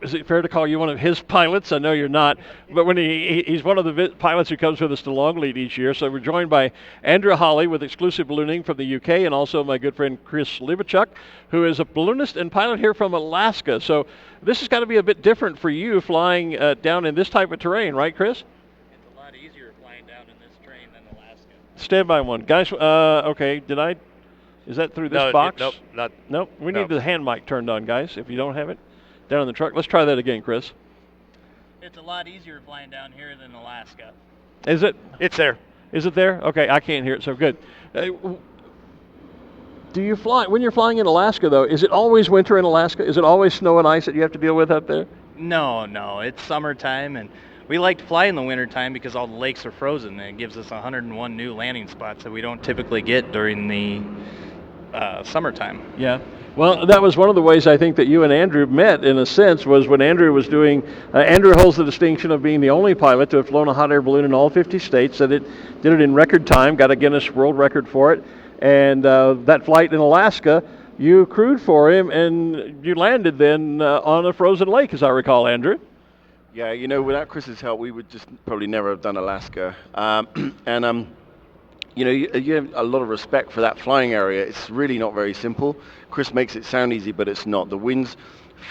is it fair to call you one of his pilots? I know you're not, but when he's one of the pilots who comes with us to Longleat each year. So we're joined by Andrew Holly with exclusive ballooning from the UK, and also my good friend Chris Libachuk, who is a balloonist and pilot here from Alaska. So this has got to be a bit different for you flying down in this type of terrain, right, Chris? It's a lot easier flying down in this terrain than Alaska. Stand by one. Guys, okay, is that through this box? Nope. We need the hand mic turned on, guys, if you don't have it. Down in the truck. Let's try that again, Chris. It's a lot easier flying down here than Alaska. Is it? It's there. Is it there? Okay, I can't hear it, so good. Do you fly, when you're flying in Alaska, though, is it always winter in Alaska? Is it always snow and ice that you have to deal with up there? No, it's summertime, and we like to fly in the wintertime because all the lakes are frozen, and it gives us 101 new landing spots that we don't typically get during the summertime. Yeah. Well, that was one of the ways I think that you and Andrew met, in a sense, was when Andrew was doing, Andrew holds the distinction of being the only pilot to have flown a hot air balloon in all 50 states, did it in record time, got a Guinness World Record for it, and that flight in Alaska, you crewed for him, and you landed then on a frozen lake, as I recall, Andrew. Yeah, without Chris's help, we would just probably never have done Alaska. You have a lot of respect for that flying area. It's really not very simple. Chris makes it sound easy, but it's not. The winds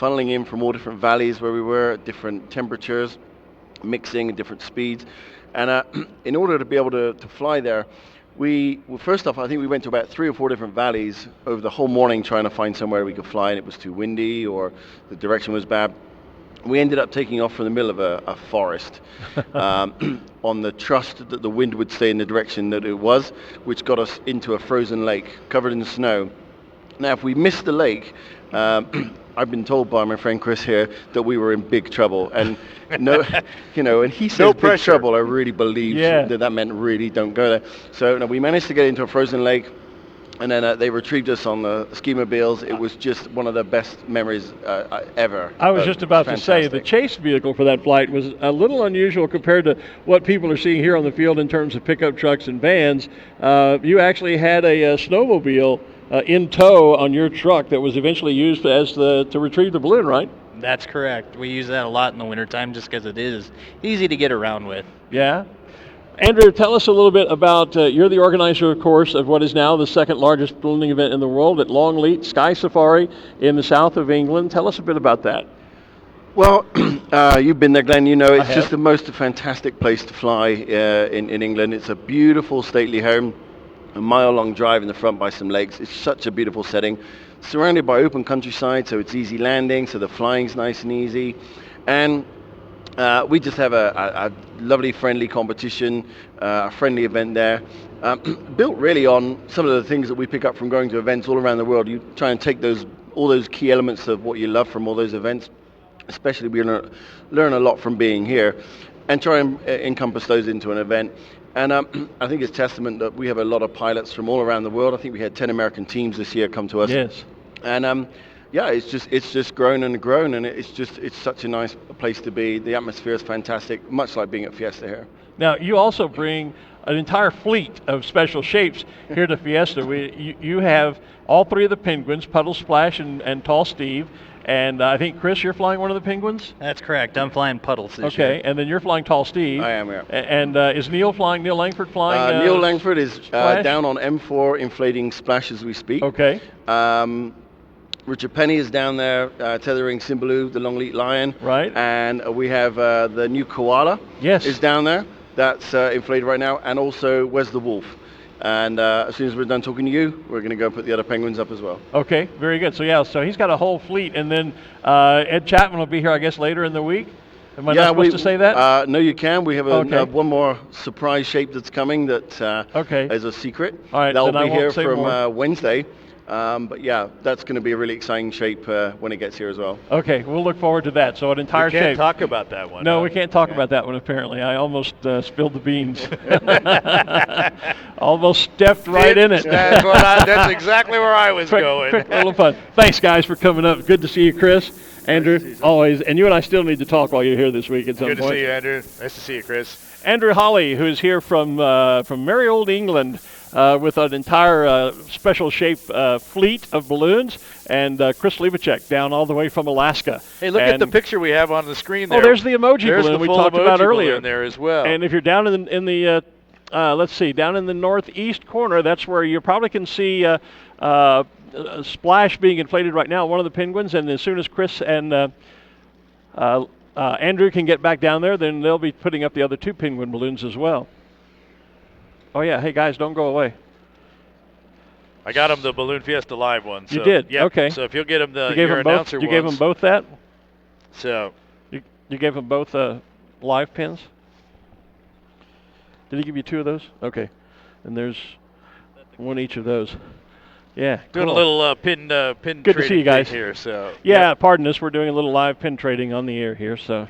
funneling in from all different valleys where we were at different temperatures, mixing at different speeds. And in order to be able to fly there, first off, I think we went to about 3 or 4 different valleys over the whole morning trying to find somewhere we could fly, and it was too windy or the direction was bad. We ended up taking off from the middle of a forest on the trust that the wind would stay in the direction that it was, which got us into a frozen lake covered in snow. Now, if we missed the lake, I've been told by my friend Chris here that we were in big trouble. And and he says big trouble. I really believe that meant really don't go there. So we managed to get into a frozen lake. And then they retrieved us on the ski mobiles. It was just one of the best memories ever. I was just about to say, the chase vehicle for that flight was a little unusual compared to what people are seeing here on the field in terms of pickup trucks and vans. You actually had a snowmobile in tow on your truck that was eventually used to retrieve the balloon, right? That's correct. We use that a lot in the wintertime just because it is easy to get around with. Yeah. Andrew, tell us a little bit about, you're the organizer, of course, of what is now the second largest ballooning event in the world at Longleat Sky Safari in the south of England. Tell us a bit about that. Well, you've been there, Glen. It's just the most fantastic place to fly in England. It's a beautiful, stately home, a mile-long drive in the front by some lakes. It's such a beautiful setting, surrounded by open countryside, so it's easy landing, so the flying's nice and easy. And we just have a lovely, friendly competition, a friendly event there, built really on some of the things that we pick up from going to events all around the world. You try and take all those key elements of what you love from all those events, especially we learn a lot from being here. and try and encompass those into an event. And I think it's testament that we have a lot of pilots from all around the world. I think we had 10 American teams this year come to us. Yes. And yeah, it's just grown and grown, and it's such a nice place to be. The atmosphere is fantastic, much like being at Fiesta here. Now, you also bring an entire fleet of special shapes here to Fiesta. You have all three of the penguins, Puddle, Splash, and Tall Steve. And I think, Chris, you're flying one of the penguins? That's correct. I'm flying Puddles this year. Okay, and then you're flying Tall Steve. I am, yeah. And is Neil Langford flying? Neil Langford is down on M4 inflating Splash as we speak. Okay. Richard Penny is down there tethering Simbaloo, the long-lead lion. Right. And we have the new koala. Yes. Is down there. That's inflated right now. And also, where's the wolf? And as soon as we're done talking to you, we're going to go put the other penguins up as well. Okay, very good. So yeah, so he's got a whole fleet, and then Ed Chapman will be here, I guess, later in the week. Am I not supposed to say that? No, you can. We have one more surprise shape that's coming that is a secret. All right, that'll then be here from more. Wednesday. But yeah, that's going to be a really exciting shape when it gets here as well. Okay, we'll look forward to that. So an entire shape. We can't talk about that one. No, we can't talk about that one, apparently. I almost spilled the beans. Almost stepped right in it. That's exactly where I was going. Quick little fun. Thanks, guys, for coming up. Good to see you, Chris. Andrew, always. And you and I still need to talk while you're here this week at some point. Good to see you, Andrew. Nice to see you, Chris. Andrew Holly, who is here from merry old England, with an entire special shape fleet of balloons, and Chris Levacek down all the way from Alaska. Hey, look at the picture we have on the screen there. Oh, there's the emoji balloon we talked about earlier. There as well. And if you're down in the let's see, down in the northeast corner, that's where you probably can see a Splash being inflated right now, one of the penguins, and as soon as Chris and Andrew can get back down there, then they'll be putting up the other two penguin balloons as well. Oh yeah, hey guys, don't go away. I got him the Balloon Fiesta Live one. So, you did? Yep. Okay. So if you'll get him the your announcer ones. You gave them both that? So. You gave them both live pins? Did he give you two of those? Okay. And there's one each of those. Yeah. Doing a little pin Good trading to see you guys here. So. Yeah, pardon us. We're doing a little live pin trading on the air here. So.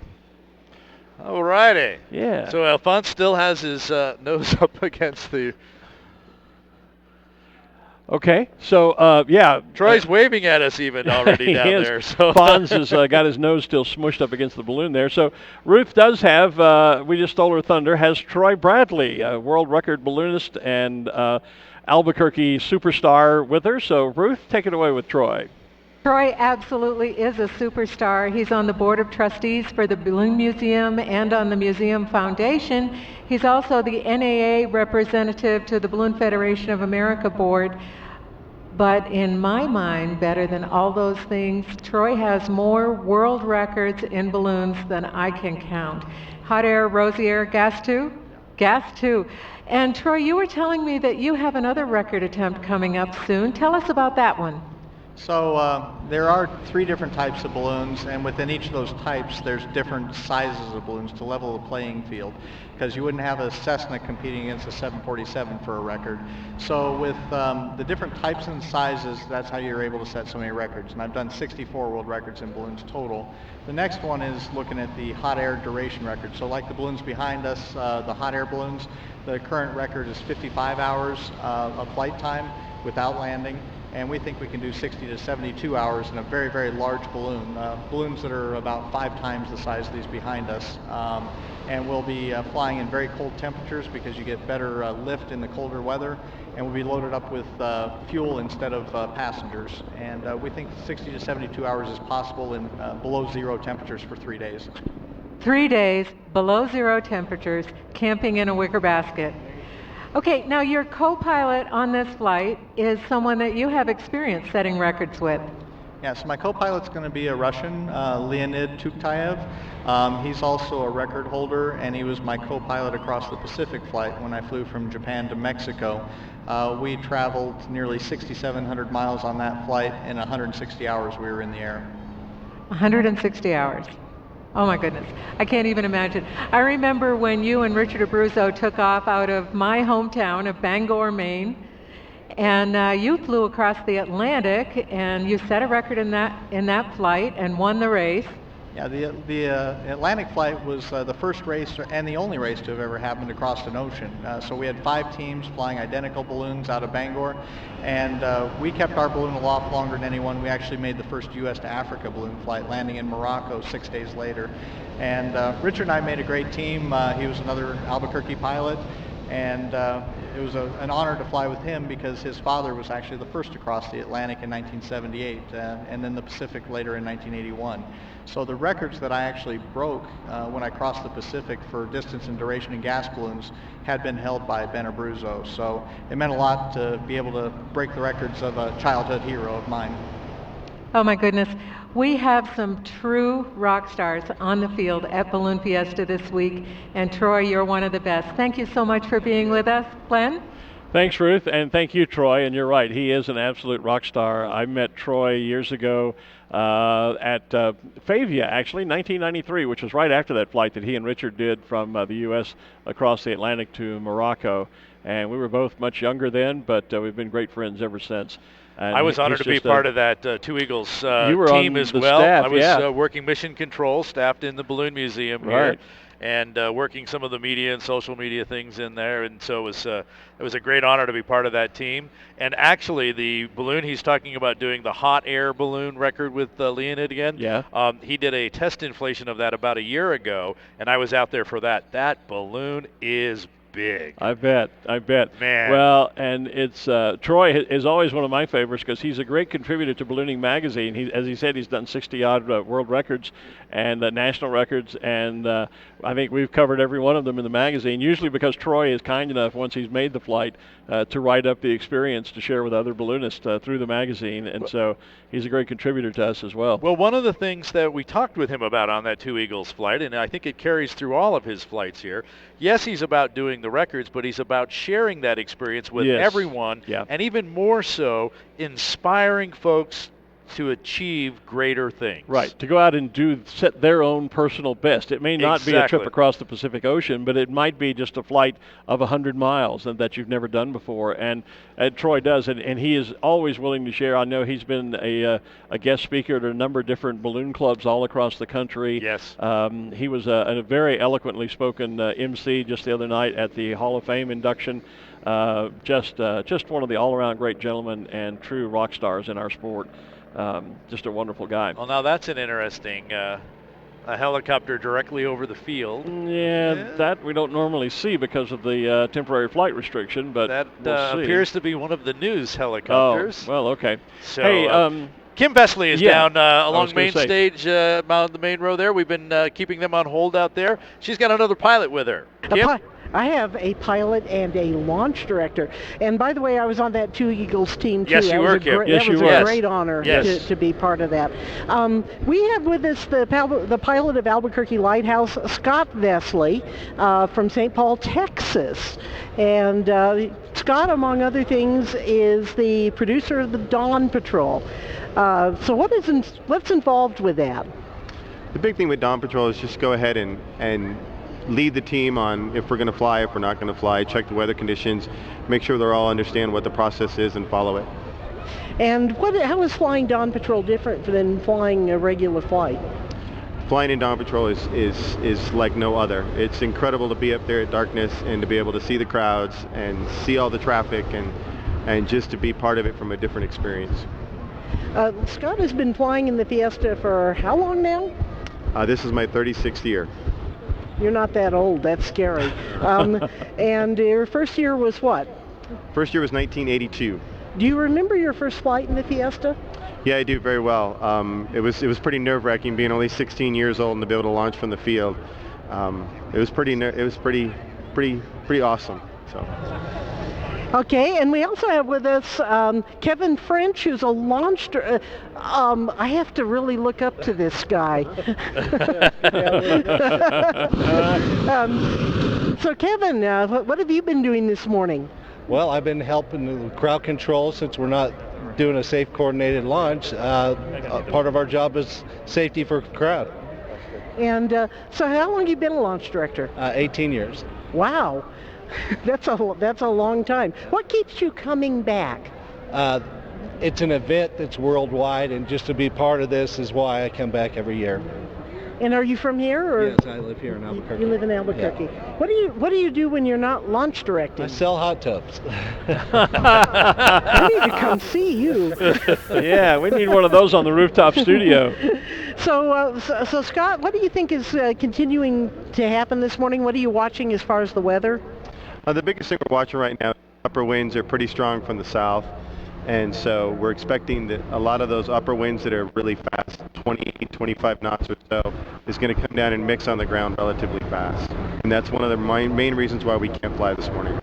All righty. Yeah. So Alphonse still has his nose up against the. Okay. So yeah. Troy's waving at us even already down there. So Fonz has got his nose still smushed up against the balloon there. So Ruth does have. We just stole her thunder. Has Troy Bradley, a world record balloonist and Albuquerque superstar, with her. So Ruth, take it away with Troy. Troy absolutely is a superstar. He's on the board of trustees for the Balloon Museum and on the Museum Foundation. He's also the NAA representative to the Balloon Federation of America board. But in my mind, better than all those things, Troy has more world records in balloons than I can count. Hot air, rosy air, gas too? Gas too. And Troy, you were telling me that you have another record attempt coming up soon. Tell us about that one. So there are 3 different types of balloons, and within each of those types there's different sizes of balloons to level the playing field, because you wouldn't have a Cessna competing against a 747 for a record. So with the different types and sizes, that's how you're able to set so many records. And I've done 64 world records in balloons total. The next one is looking at the hot air duration record. So like the balloons behind us, the hot air balloons, the current record is 55 hours of flight time without landing. And we think we can do 60 to 72 hours in a very, very large balloon. Balloons that are about 5 times the size of these behind us. And we'll be flying in very cold temperatures because you get better lift in the colder weather. And we'll be loaded up with fuel instead of passengers. And we think 60 to 72 hours is possible in below 0 temperatures for 3 days. 3 days, below 0 temperatures, camping in a wicker basket. Okay, now your co-pilot on this flight is someone that you have experience setting records with. Yes, my co-pilot's going to be a Russian, Leonid Tuktayev. He's also a record holder, and he was my co-pilot across the Pacific flight when I flew from Japan to Mexico. We traveled nearly 6,700 miles on that flight. In 160 hours we were in the air. 160 hours. Oh my goodness, I can't even imagine. I remember when you and Richard Abruzzo took off out of my hometown of Bangor, Maine, and you flew across the Atlantic, and you set a record in that flight and won the race. Yeah, the Atlantic flight was the first race and the only race to have ever happened across an ocean. So we had 5 teams flying identical balloons out of Bangor, and we kept our balloon aloft longer than anyone. We actually made the first U.S. to Africa balloon flight, landing in Morocco 6 days later. And Richard and I made a great team. He was another Albuquerque pilot, and it was an honor to fly with him because his father was actually the first to cross the Atlantic in 1978, and then the Pacific later in 1981. So the records that I actually broke when I crossed the Pacific for distance and duration in gas balloons had been held by Ben Abruzzo. So it meant a lot to be able to break the records of a childhood hero of mine. Oh my goodness. We have some true rock stars on the field at Balloon Fiesta this week, and Troy, you're one of the best. Thank you so much for being with us. Glen? Thanks, Ruth, and thank you, Troy. And you're right, he is an absolute rock star. I met Troy years ago at Favia, actually, 1993, which was right after that flight that he and Richard did from the U.S. across the Atlantic to Morocco. And we were both much younger then, but we've been great friends ever since. And I was honored to be part of that Two Eagles team as well. Staff, I was working mission control, staffed in the Balloon Museum here, and working some of the media and social media things in there. And so it was a great honor to be part of that team. And actually, the balloon he's talking about doing, the hot air balloon record with Leonid again, he did a test inflation of that about a year ago, and I was out there for that. That balloon is big. I bet. Man. Well, and it's Troy is always one of my favorites because he's a great contributor to Ballooning Magazine. As he said, he's done 60-odd world records and national records, and I think we've covered every one of them in the magazine, usually because Troy is kind enough, once he's made the flight, to write up the experience to share with other balloonists through the magazine, and so he's a great contributor to us as well. Well, one of the things that we talked with him about on that Two Eagles flight, and I think it carries through all of his flights here, yes, he's about doing the records, but he's about sharing that experience with everyone, and even more so, inspiring folks to achieve greater things. Right, to go out and set their own personal best. It may not be a trip across the Pacific Ocean, but it might be just a flight of 100 miles that you've never done before. And Troy does, and he is always willing to share. I know he's been a guest speaker at a number of different balloon clubs all across the country. Yes. He was a very eloquently spoken MC just the other night at the Hall of Fame induction. Just one of the all-around great gentlemen and true rock stars in our sport. Just a wonderful guy. Well, now that's an interesting a helicopter directly over the field. Yeah, that we don't normally see because of the temporary flight restriction, but that we'll appears to be one of the news helicopters. Oh, well, okay. So, hey, Kim Vesley is down along main stage, on the main row there. We've been keeping them on hold out there. She's got another pilot with her. Kim? I have a pilot and a launch director. And by the way, I was on that Two Eagles team, too. Yes, you were, Kim. That was a great honor to be part of that. We have with us the pilot of Albuquerque Lighthouse, Scott Vesley, from St. Paul, Texas. And Scott, among other things, is the producer of the Dawn Patrol. So what's involved with that? The big thing with Dawn Patrol is just go ahead and lead the team on if we're going to fly, if we're not going to fly, check the weather conditions, make sure they all understand what the process is and follow it. And how is flying Dawn Patrol different than flying a regular flight? Flying in Dawn Patrol is like no other. It's incredible to be up there at darkness and to be able to see the crowds and see all the traffic and just to be part of it from a different experience. Scott has been flying in the Fiesta for how long now? This is my 36th year. You're not that old. That's scary. And your first year was what? First year was 1982. Do you remember your first flight in the Fiesta? Yeah, I do very well. It was pretty nerve-wracking being only 16 years old and to be able to launch from the field. It was pretty awesome. So. Okay, and we also have with us Kevin French, who's a launch. I have to really look up to this guy. So Kevin, what have you been doing this morning? Well, I've been helping the crowd control since we're not doing a safe coordinated launch. Part of our job is safety for the crowd. And so how long have you been a launch director? 18 years. Wow. That's a long time. What keeps you coming back? It's an event that's worldwide, and just to be part of this is why I come back every year. And are you from here? Or Yes, I live here in Albuquerque. You live in Albuquerque. Yeah. What do you do when you're not launch directing? I sell hot tubs. I need to come see you. Yeah, we need one of those on the rooftop studio. So Scott, what do you think is continuing to happen this morning? What are you watching as far as the weather? The biggest thing we're watching right now, upper winds are pretty strong from the south. And so we're expecting that a lot of those upper winds that are really fast, 20, 25 knots or so, is going to come down and mix on the ground relatively fast. And that's one of the main reasons why we can't fly this morning.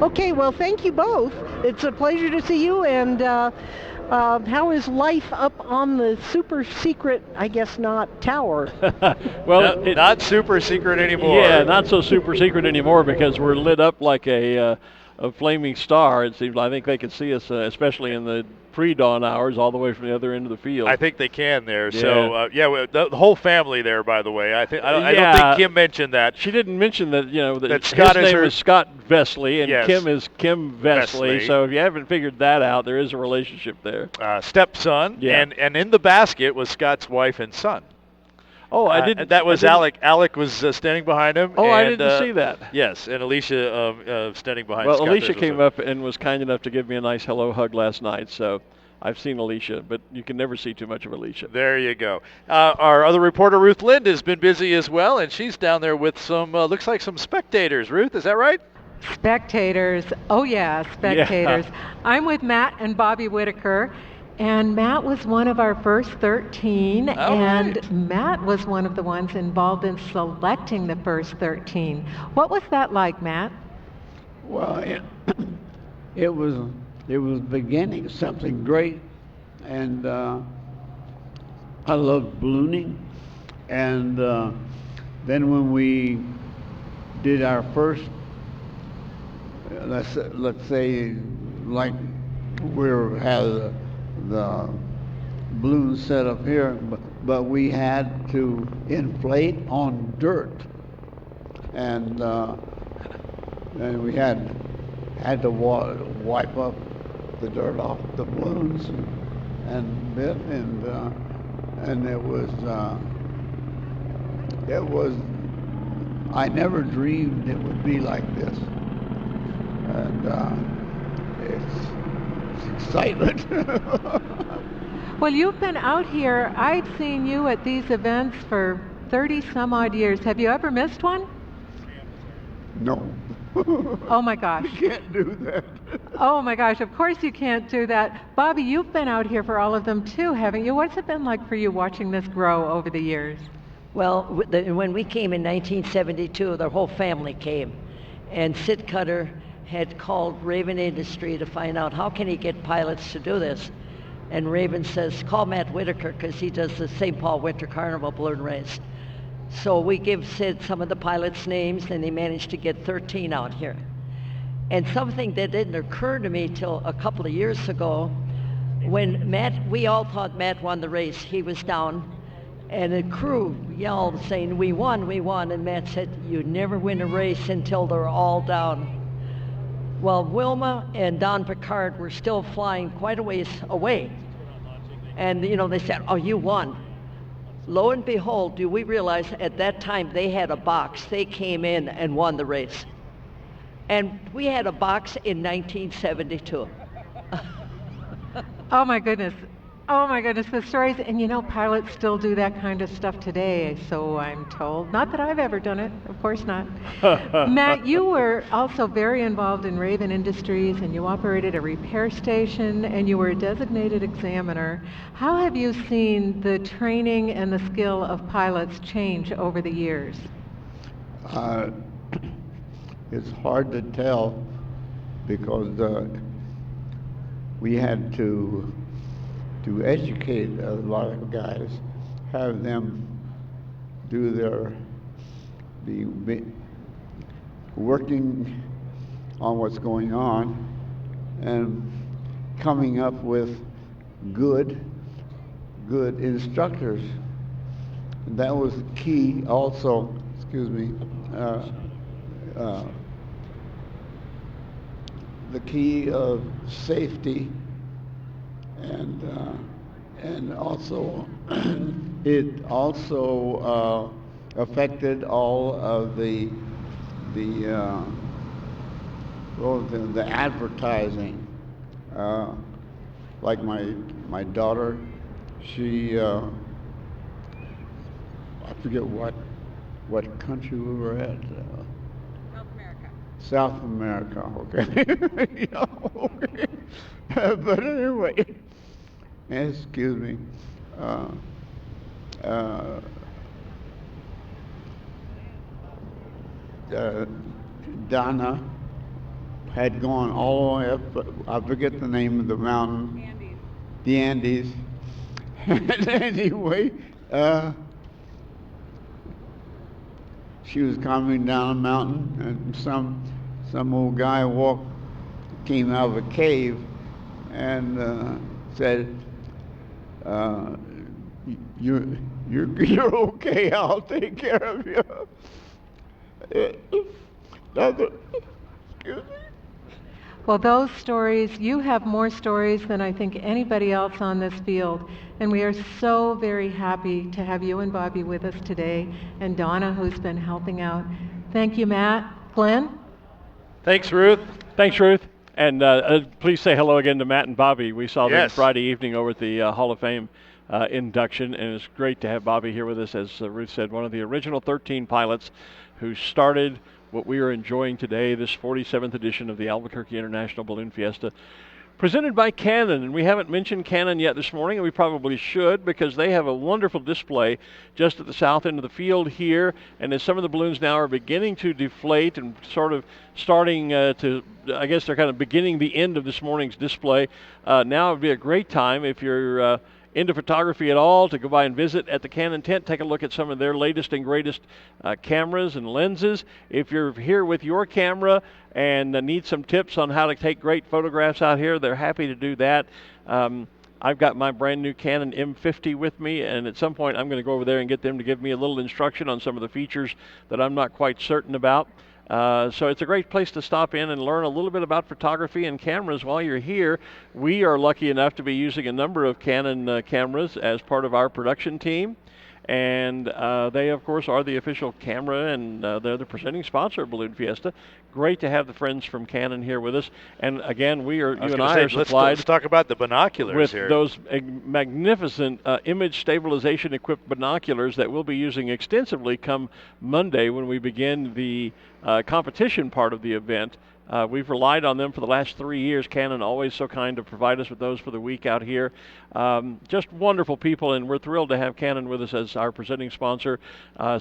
Okay, well, thank you both. It's a pleasure to see you. And how is life up on the super secret, I guess not, tower? Well, not super secret anymore. Yeah, not so super secret anymore because we're lit up like a flaming star. It seems. I think they can see us, especially in the pre-dawn hours, all the way from the other end of the field. I think they can there. Yeah. So the whole family there, by the way. I don't think Kim mentioned that. She didn't mention that. That Scott his is name is Scott Vesley and Yes. Kim is Kim Vesley. So if you haven't figured that out, there is a relationship there. Stepson. Yeah. And in the basket was Scott's wife and son. Oh, I didn't. That was I didn't- Alec. Alec was standing behind him. Oh, I and, didn't see that. Yes, and Alicia standing behind. Well, Scott Alicia there. came up and was kind enough to give me a nice hello hug last night. So I've seen Alicia, but you can never see too much of Alicia. There you go. Our other reporter, Ruth Lind, has been busy as well, and she's down there with some, looks like some spectators. Ruth, is that right? Spectators. Oh, yeah, spectators. Yeah. I'm with Matt and Bobby Whitaker. And Matt was one of our first 13, and right. Matt was one of the ones involved in selecting the first 13. What was that like, Matt? Well, it was beginning something great, and I loved ballooning. And then when we did our first, let's say, like we had the balloon set up here, but we had to inflate on dirt, and we had to wipe up the dirt off the balloons and bit, and it was I never dreamed it would be like this, and it's excitement. Well, you've been out here. I've seen you at these events for 30 some odd years. Have you ever missed one? No. Oh my gosh. You can't do that. Oh my gosh, of course you can't do that. Bobby, you've been out here for all of them too, haven't you? What's it been like for you watching this grow over the years? Well, when we came in 1972, the whole family came. And Sid Cutter had called Raven Industry to find out how can he get pilots to do this. And Raven says, call Matt Whitaker because he does the St. Paul Winter Carnival balloon race. So we give Sid some of the pilots' names, and he managed to get 13 out here. And something that didn't occur to me till a couple of years ago, when we all thought Matt won the race. He was down, and the crew yelled saying, we won, and Matt said, you never win a race until they're all down. Well, Wilma and Don Picard were still flying quite a ways away. And, they said, oh, you won. Lo and behold, do we realize at that time they had a box. They came in and won the race. And we had a box in 1972. Oh my goodness. Oh my goodness, the stories. And pilots still do that kind of stuff today, so I'm told. Not that I've ever done it, of course not. Matt, you were also very involved in Raven Industries, and you operated a repair station, and you were a designated examiner. How have you seen the training and the skill of pilots change over the years? It's hard to tell because we had to educate a lot of guys, have them do be working on what's going on and coming up with good instructors. And that was key also, the key of safety and also it also affected all of the advertising. Like my daughter, she I forget what country we were at. South America, okay. Yeah, okay. But anyway, excuse me. Donna had gone all the way up, I forget the name of the mountain. The Andes. And anyway, she was coming down a mountain, and some old guy came out of a cave and said, "You're okay. I'll take care of you." Excuse me. Well, those stories, you have more stories than I think anybody else on this field. And we are so very happy to have you and Bobby with us today, and Donna, who's been helping out. Thank you, Matt. Glen? Thanks, Ruth. Thanks, Ruth. And please say hello again to Matt and Bobby. We saw them Friday evening over at the Hall of Fame induction, and it's great to have Bobby here with us, as Ruth said, one of the original 13 pilots who started what we are enjoying today, this 47th edition of the Albuquerque International Balloon Fiesta, presented by Canon. And we haven't mentioned Canon yet this morning, and we probably should, because they have a wonderful display just at the south end of the field here. And as some of the balloons now are beginning to deflate and sort of starting I guess they're kind of beginning the end of this morning's display, now would be a great time if you're into photography at all to go by and visit at the Canon tent, take a look at some of their latest and greatest cameras and lenses. If you're here with your camera and need some tips on how to take great photographs out here, they're happy to do that. I've got my brand new Canon M50 with me, and at some point I'm going to go over there and get them to give me a little instruction on some of the features that I'm not quite certain about. So it's a great place to stop in and learn a little bit about photography and cameras while you're here. We are lucky enough to be using a number of Canon cameras as part of our production team. And they, of course, are the official camera, and they're the presenting sponsor of Balloon Fiesta. Great to have the friends from Canon here with us. And again, you and I are supplied. Let's talk about the binoculars with here. Those magnificent image stabilization equipped binoculars that we'll be using extensively come Monday when we begin the competition part of the event. We've relied on them for the last 3 years. Canon always so kind to provide us with those for the week out here. Just wonderful people, and we're thrilled to have Canon with us as our presenting sponsor.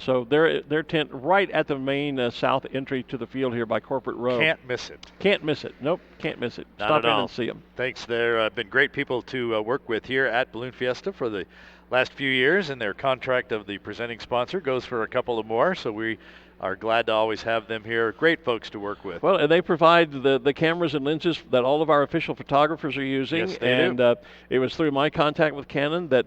So their tent right at the main south entry to the field here by Corporate Row. Can't miss it. Can't miss it. Nope, can't miss it. Not Stop at in all. and see them. Thanks. They've been great people to work with here at Balloon Fiesta for the last few years, and their contract of the presenting sponsor goes for a couple of more, so we are glad to always have them here. Great folks to work with. Well, and they provide the cameras and lenses that all of our official photographers are using. Yes, they do. It was through my contact with Canon that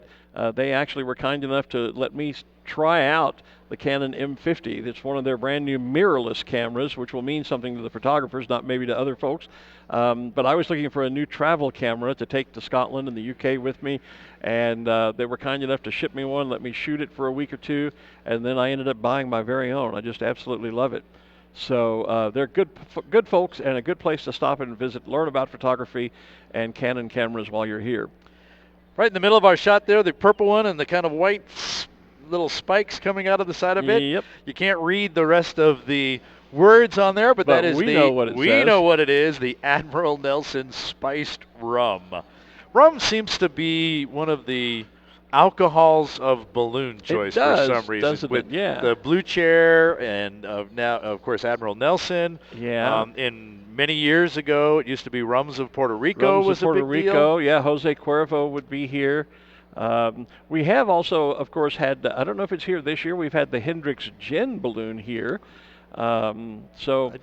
they actually were kind enough to let me try out the Canon M50. It's one of their brand new mirrorless cameras, which will mean something to the photographers, not maybe to other folks. But I was looking for a new travel camera to take to Scotland and the UK with me, and they were kind enough to ship me one, let me shoot it for a week or two, and then I ended up buying my very own. I just absolutely love it. So they're good folks, and a good place to stop and visit, learn about photography and Canon cameras while you're here. Right in the middle of our shot there, the purple one and the kind of white little spikes coming out of the side of it. Yep. You can't read the rest of the words on there, but that is we know what it is, the Admiral Nelson Spiced Rum. Rum seems to be one of the alcohols of balloon choice for some reason. Doesn't with it? Yeah. the Blue Chair and now, of course, Admiral Nelson. Yeah. In many years ago, it used to be Rums of Puerto Rico was Puerto a big Rico. deal. Yeah, Jose Cuervo would be here. We have also, of course, had, I don't know if it's here this year, we've had the Hendrix Gin balloon here. So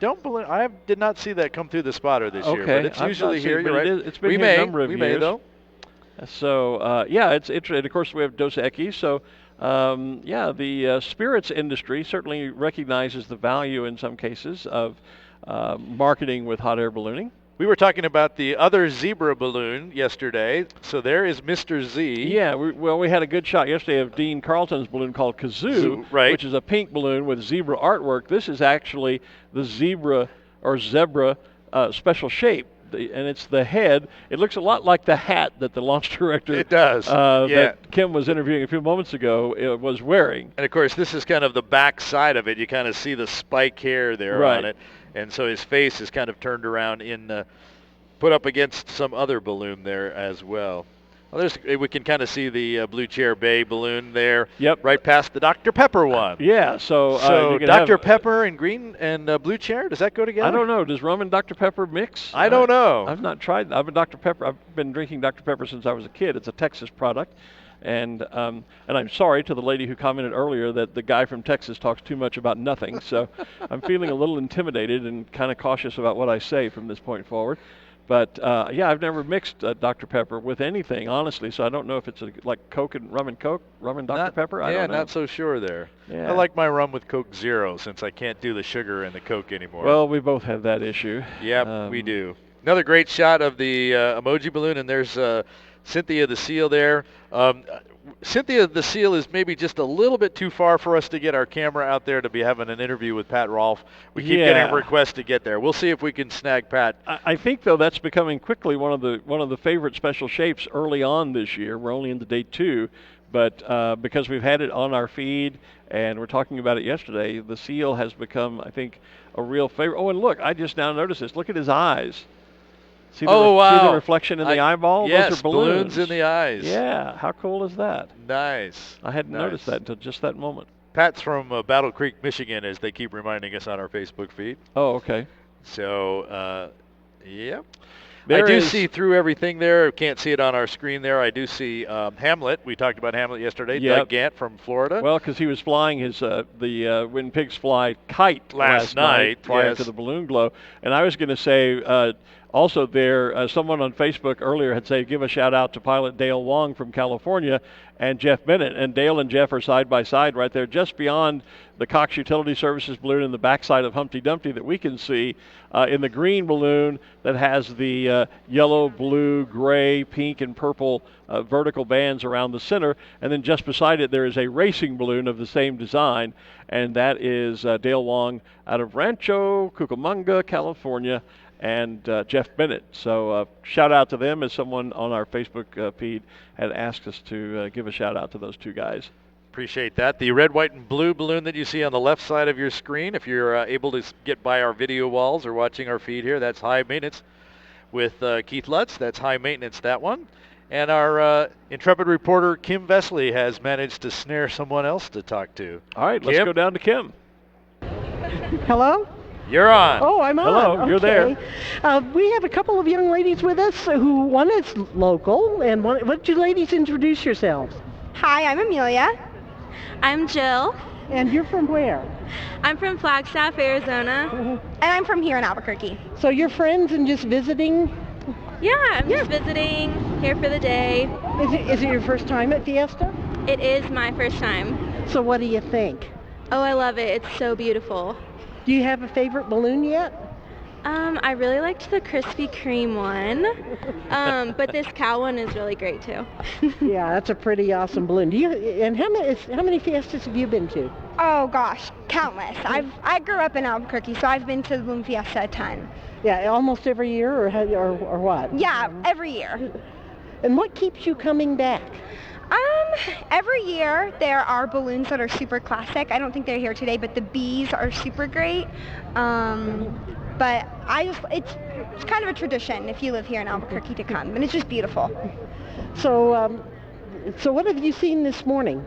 I did not see that come through the spotter this year, but it's usually here. You're right. It's been here a number of years. We may, though. So, yeah, it's interesting. And of course, we have Dos Equis. So, yeah, the spirits industry certainly recognizes the value in some cases of marketing with hot air ballooning. We were talking about the other zebra balloon yesterday. So there is Mr. Z. Yeah, we had a good shot yesterday of Dean Carlton's balloon called Kazoo, right. which is a pink balloon with zebra artwork. This is actually the zebra special shape. And it's the head. It looks a lot like the hat that the launch director that Kim was interviewing a few moments ago was wearing. And of course, this is kind of the back side of it. You kind of see the spike hair there on it. And so his face is kind of turned around put up against some other balloon there as well. Well, we can kind of see the Blue Chair Bay balloon there. Yep. Right past the Dr. Pepper one. Yeah. So Dr. Pepper and green and Blue Chair, does that go together? I don't know. Does rum and Dr. Pepper mix? I don't know. I've not tried. I've been drinking Dr. Pepper since I was a kid. It's a Texas product. And I'm sorry to the lady who commented earlier that the guy from Texas talks too much about nothing. So I'm feeling a little intimidated and kind of cautious about what I say from this point forward. But I've never mixed Dr. Pepper with anything, honestly. So I don't know if it's like Coke and rum and Dr. Pepper. I don't know. Not so sure there. Yeah. I like my rum with Coke Zero since I can't do the sugar in the Coke anymore. Well, we both have that issue. Yep, we do. Another great shot of the emoji balloon, and there's Cynthia the Seal there. Cynthia the Seal is maybe just a little bit too far for us to get our camera out there to be having an interview with Pat Rolfe. We keep getting requests to get there. We'll see if we can snag Pat. I think, though, that's becoming quickly one of the favorite special shapes early on this year. We're only into day 2, but because we've had it on our feed and we're talking about it yesterday, the Seal has become, I think, a real favorite. Oh, and look, I just now noticed this. Look at his eyes. See the reflection in the eyeball? Yes, those are balloons in the eyes. Yeah, how cool is that? Nice. I hadn't noticed that until just that moment. Pat's from Battle Creek, Michigan, as they keep reminding us on our Facebook feed. Oh, okay. So, yep. I do see through everything there. Can't see it on our screen there. I do see Hamlet. We talked about Hamlet yesterday. Yep. Doug Gant from Florida. Well, because he was flying his the When Pigs Fly kite last night prior to the balloon glow. And I was going to say also there, someone on Facebook earlier had said give a shout out to pilot Dale Wong from California and Jeff Bennett. And Dale and Jeff are side by side right there, just beyond the Cox Utility Services balloon in the backside of Humpty Dumpty that we can see in the green balloon that has the yellow, blue, gray, pink, and purple vertical bands around the center. And then just beside it, there is a racing balloon of the same design, and that is Dale Wong out of Rancho Cucamonga, California, and Jeff Bennett. So shout out to them, as someone on our Facebook feed had asked us to give a shout out to those two guys. Appreciate that. The red, white, and blue balloon that you see on the left side of your screen, if you're able to get by our video walls or watching our feed here, that's high maintenance with Keith Lutz. That's high maintenance, that one. And our intrepid reporter, Kim Vesley, has managed to snare someone else to talk to. All right, let's go down to Kim. Hello? You're on. Oh, I'm on. Hello, okay. You're there. We have a couple of young ladies with us who, one is local, and why don't you ladies introduce yourselves? Hi, I'm Amelia. I'm Jill. And you're from where? I'm from Flagstaff, Arizona. And I'm from here in Albuquerque. So you're friends and just visiting? Yeah, I'm just visiting, here for the day. Is it your first time at Fiesta? It is my first time. So what do you think? Oh, I love it. It's so beautiful. Do you have a favorite balloon yet? I really liked the Krispy Kreme one, but this cow one is really great too. Yeah, that's a pretty awesome balloon. How many Fiestas have you been to? Oh gosh, countless. I grew up in Albuquerque, so I've been to the Balloon Fiesta a ton. Yeah, almost every year, or what? Yeah, every year. And what keeps you coming back? Every year there are balloons that are super classic. I don't think they're here today, but the bees are super great. But it's kind of a tradition if you live here in Albuquerque to come, and it's just beautiful. So what have you seen this morning?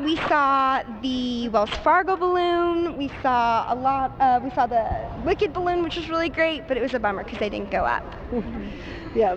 We saw the Wells Fargo balloon. We saw we saw the Wicked balloon, which was really great, but it was a bummer because they didn't go up. Yeah.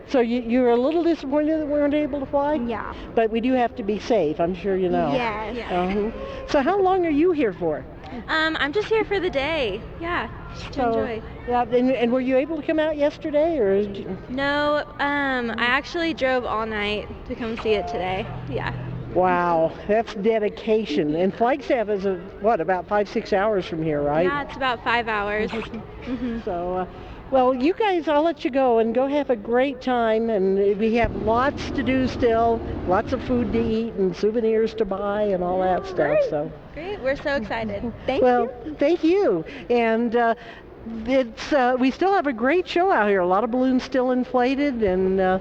So you were a little disappointed that we weren't able to fly? Yeah. But we do have to be safe. I'm sure you know. Yes. So how long are you here for? I'm just here for the day. Yeah. Just to enjoy. Yeah. And were you able to come out yesterday, or? No. I actually drove all night to come see it today. Yeah. Wow, that's dedication. And Flagstaff is, about 5-6 hours from here, right? Yeah, it's about 5 hours. So, well, you guys, I'll let you go and go have a great time. And we have lots to do still, lots of food to eat and souvenirs to buy and all that stuff. Great. So Great, we're so excited. Thank well, you. thank you. And we still have a great show out here. A lot of balloons still inflated, and a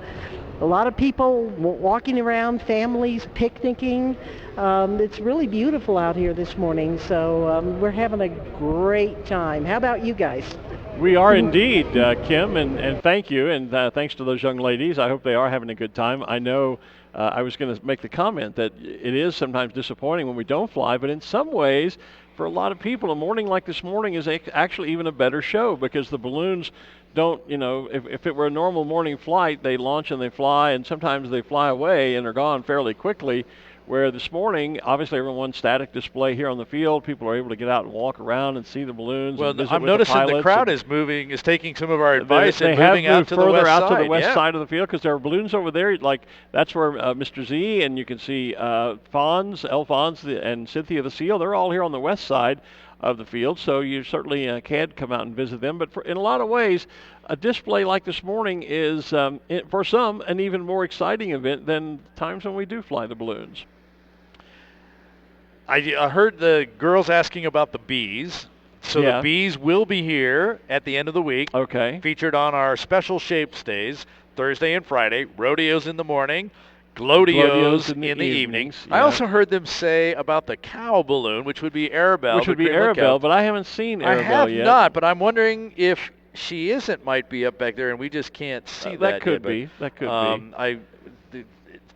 lot of people walking around, families picnicking. It's really beautiful out here this morning, so we're having a great time. How about you guys? We are indeed, Kim, and thank you, and thanks to those young ladies. I hope they are having a good time. I know I was going to make the comment that it is sometimes disappointing when we don't fly, but in some ways, for a lot of people, a morning like this morning is actually even a better show, because the balloons don't, if it were a normal morning flight, they launch and they fly, and sometimes they fly away and are gone fairly quickly. Where this morning, obviously everyone's static display here on the field. People are able to get out and walk around and see the balloons. Well, and visit I'm with noticing the crowd pilots is taking some of our advice they and moving have out moved to the further west out side. to the west Yeah. side of the field, because there are balloons over there. Like that's where Mr. Z, and you can see Fonz, and Cynthia the Seal. They're all here on the west side of the field, so you certainly can come out and visit them. But in a lot of ways, a display like this morning is, for some, an even more exciting event than times when we do fly the balloons. I heard the girls asking about the bees. So Yeah. the bees will be here at the end of the week. Okay. Featured on our special shapes days, Thursday and Friday, rodeos in the morning, glowdeos in the evenings. I yeah. also heard them say about the cow balloon, which would be Arabelle. Which would be Arabelle, but I haven't seen Arabelle I have yet. not, but I'm wondering if she might be up back there and we just can't see that. That could yet, be. That could be.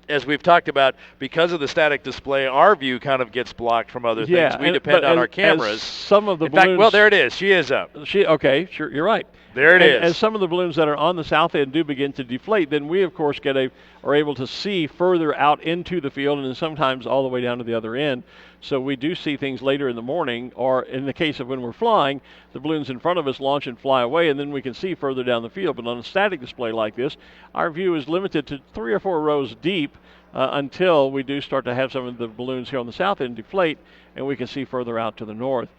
As we've talked about, because of the static display, our view kind of gets blocked from other things. We depend on our cameras. Some of the In balloons. fact, well, there it is. She is up. Okay, sure, you're right. There it is. As some of the balloons that are on the south end do begin to deflate, then we, of course, are able to see further out into the field, and sometimes all the way down to the other end. So we do see things later in the morning, or in the case of when we're flying, the balloons in front of us launch and fly away, and then we can see further down the field. But on a static display like this, our view is limited to 3 or 4 rows deep, until we do start to have some of the balloons here on the south end deflate, and we can see further out to the north.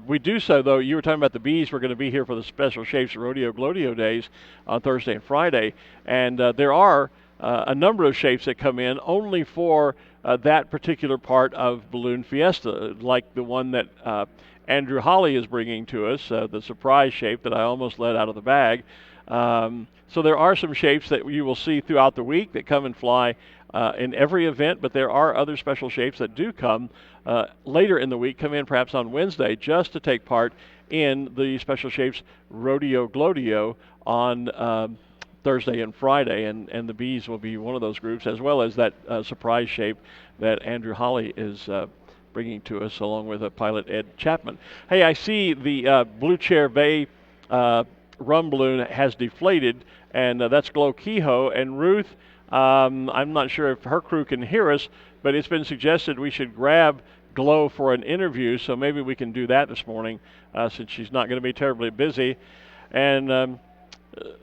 We do so, though. You were talking about the bees. We're going to be here for the Special Shapes Rodeo Glowdeo days on Thursday and Friday, and there are a number of shapes that come in only for that particular part of Balloon Fiesta, like the one that Andrew Holly is bringing to us, the surprise shape that I almost let out of the bag. So there are some shapes that you will see throughout the week that come and fly in every event, but there are other special shapes that do come later in the week, come in perhaps on Wednesday, just to take part in the Special Shapes Rodeo Glowdeo on Thursday and Friday, and the bees will be one of those groups, as well as that surprise shape that Andrew Holly is bringing to us, along with pilot Ed Chapman. Hey, I see the Blue Chair Bay rum balloon has deflated, and that's Glow Kehoe. And Ruth, I'm not sure if her crew can hear us, but it's been suggested we should grab Glow for an interview, so maybe we can do that this morning since she's not going to be terribly busy. And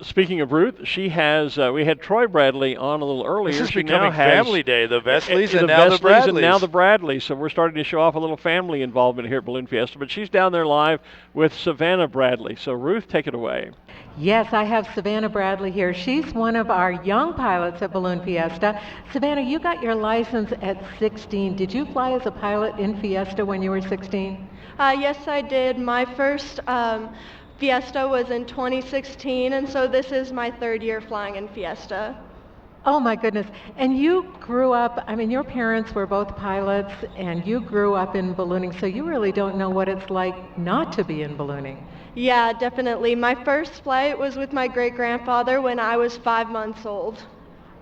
speaking of Ruth, she has, we had Troy Bradley on a little earlier. This is she becoming now has family day, the Vesleys the and now the Vesleys Bradleys. and now the Bradleys. So we're starting to show off a little family involvement here at Balloon Fiesta. But she's down there live with Savannah Bradley. So Ruth, take it away. Yes, I have Savannah Bradley here. She's one of our young pilots at Balloon Fiesta. Savannah, you got your license at 16. Did you fly as a pilot in Fiesta when you were 16? Yes, I did. My first Fiesta was in 2016, and so this is my 3rd year flying in Fiesta. Oh my goodness. And you grew up, I mean, your parents were both pilots, and you grew up in ballooning, so you really don't know what it's like not to be in ballooning. Yeah, definitely. My first flight was with my great-grandfather when I was 5 months old.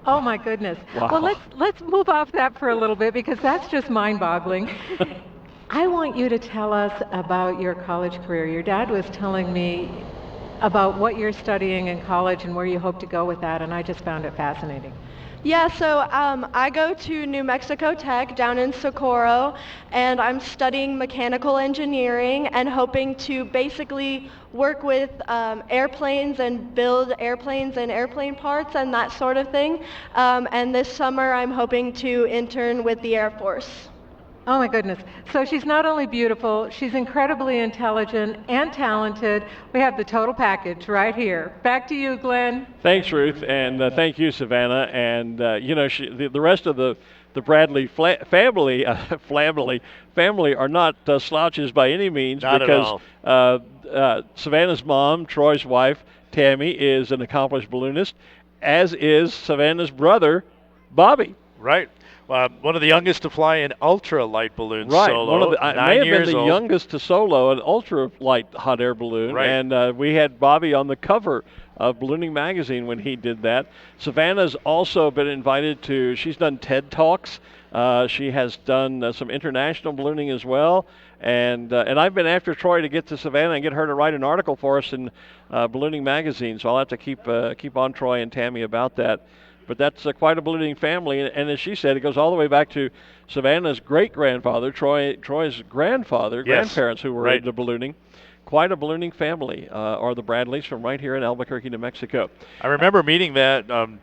Oh my goodness. Wow. Well, let's move off that for a little bit, because that's just mind-boggling. I want you to tell us about your college career. Your dad was telling me about what you're studying in college and where you hope to go with that, and I just found it fascinating. Yeah, so I go to New Mexico Tech down in Socorro, and I'm studying mechanical engineering and hoping to basically work with airplanes and build airplanes and airplane parts and that sort of thing. And this summer I'm hoping to intern with the Air Force. Oh my goodness. So she's not only beautiful, she's incredibly intelligent and talented. We have the total package right here. Back to you, Glenn. Thanks, Ruth, and thank you, Savannah. And the rest of the Bradley family, family are not slouches by any means. Not because at all. Savannah's mom, Troy's wife, Tammy, is an accomplished balloonist, as is Savannah's brother, Bobby. Right. One of the youngest to fly an ultra-light balloon right. solo. Right. May have been the youngest to solo an ultra-light hot air balloon. Right. And we had Bobby on the cover of Ballooning Magazine when he did that. Savannah's also been invited to, she's done TED Talks. She has done some international ballooning as well. And I've been after Troy to get to Savannah and get her to write an article for us in Ballooning Magazine. So I'll have to keep on Troy and Tammy about that. But that's quite a ballooning family, and as she said, it goes all the way back to Savannah's great-grandfather, Troy's grandparents who were into ballooning. Quite a ballooning family are the Bradleys from right here in Albuquerque, New Mexico. I remember meeting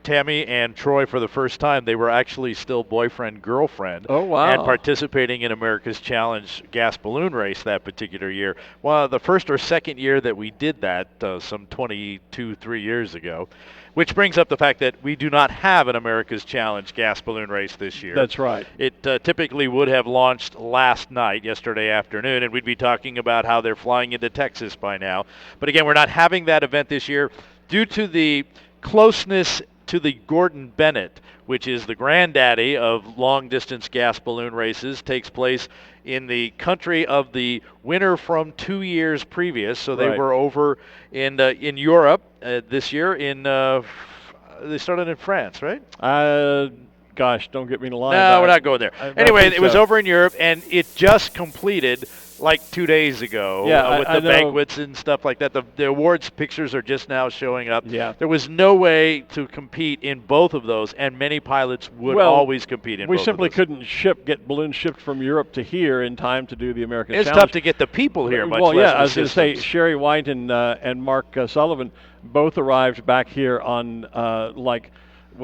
Tammy and Troy for the first time. They were actually still boyfriend-girlfriend. Oh, wow. And participating in America's Challenge gas balloon race that particular year. Well, the first or second year that we did that, some 3 years ago. Which brings up the fact that we do not have an America's Challenge gas balloon race this year. That's right. It typically would have launched yesterday afternoon, and we'd be talking about how they're flying into Texas by now. But again, we're not having that event this year due to the closeness to the Gordon Bennett, which is the granddaddy of long-distance gas balloon races, takes place in the country of the winner from 2 years previous. So they were over in Europe this year. They started in France, right? Gosh, don't get me in line. No, we're not going there. Anyway, it was over in Europe, and it just completed like 2 days ago with the banquets and stuff like that. The awards pictures are just now showing up. Yeah. There was no way to compete in both of those, and many pilots would always compete in both of those. We simply couldn't get balloons shipped from Europe to here in time to do the American Challenge. It's tough to get the people here, much less I was going to say, Sherry White and Mark Sullivan both arrived back here on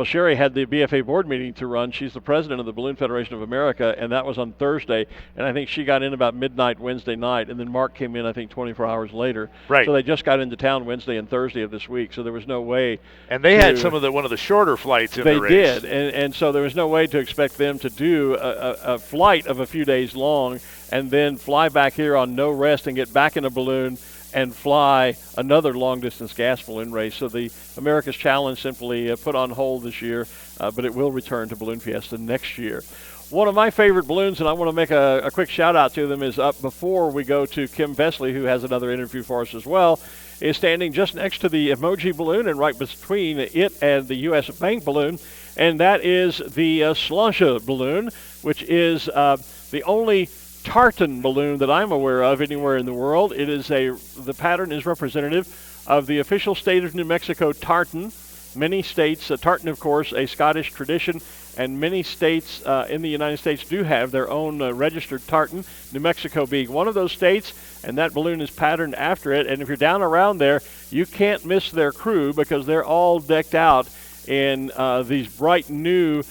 Sherry had the BFA board meeting to run. She's the president of the Balloon Federation of America, and that was on Thursday. And I think she got in about midnight Wednesday night, and then Mark came in, I think, 24 hours later. Right. So they just got into town Wednesday and Thursday of this week, so there was no way. And they had one of the shorter flights in the race. They did, and so there was no way to expect them to do a flight of a few days long and then fly back here on no rest and get back in a balloon and fly another long-distance gas balloon race. So the America's Challenge simply put on hold this year, but it will return to Balloon Fiesta next year. One of my favorite balloons, and I want to make a quick shout-out to them, is up before we go to Kim Vesley, who has another interview for us as well, is standing just next to the emoji balloon and right between it and the U.S. Bank balloon, and that is the Slancha balloon, which is the only tartan balloon that I'm aware of anywhere in the world. The pattern is representative of the official state of New Mexico tartan. Many states, tartan of course, a Scottish tradition, and many states in the United States do have their own registered tartan, New Mexico being one of those states, and that balloon is patterned after it. And if you're down around there, you can't miss their crew because they're all decked out in these bright new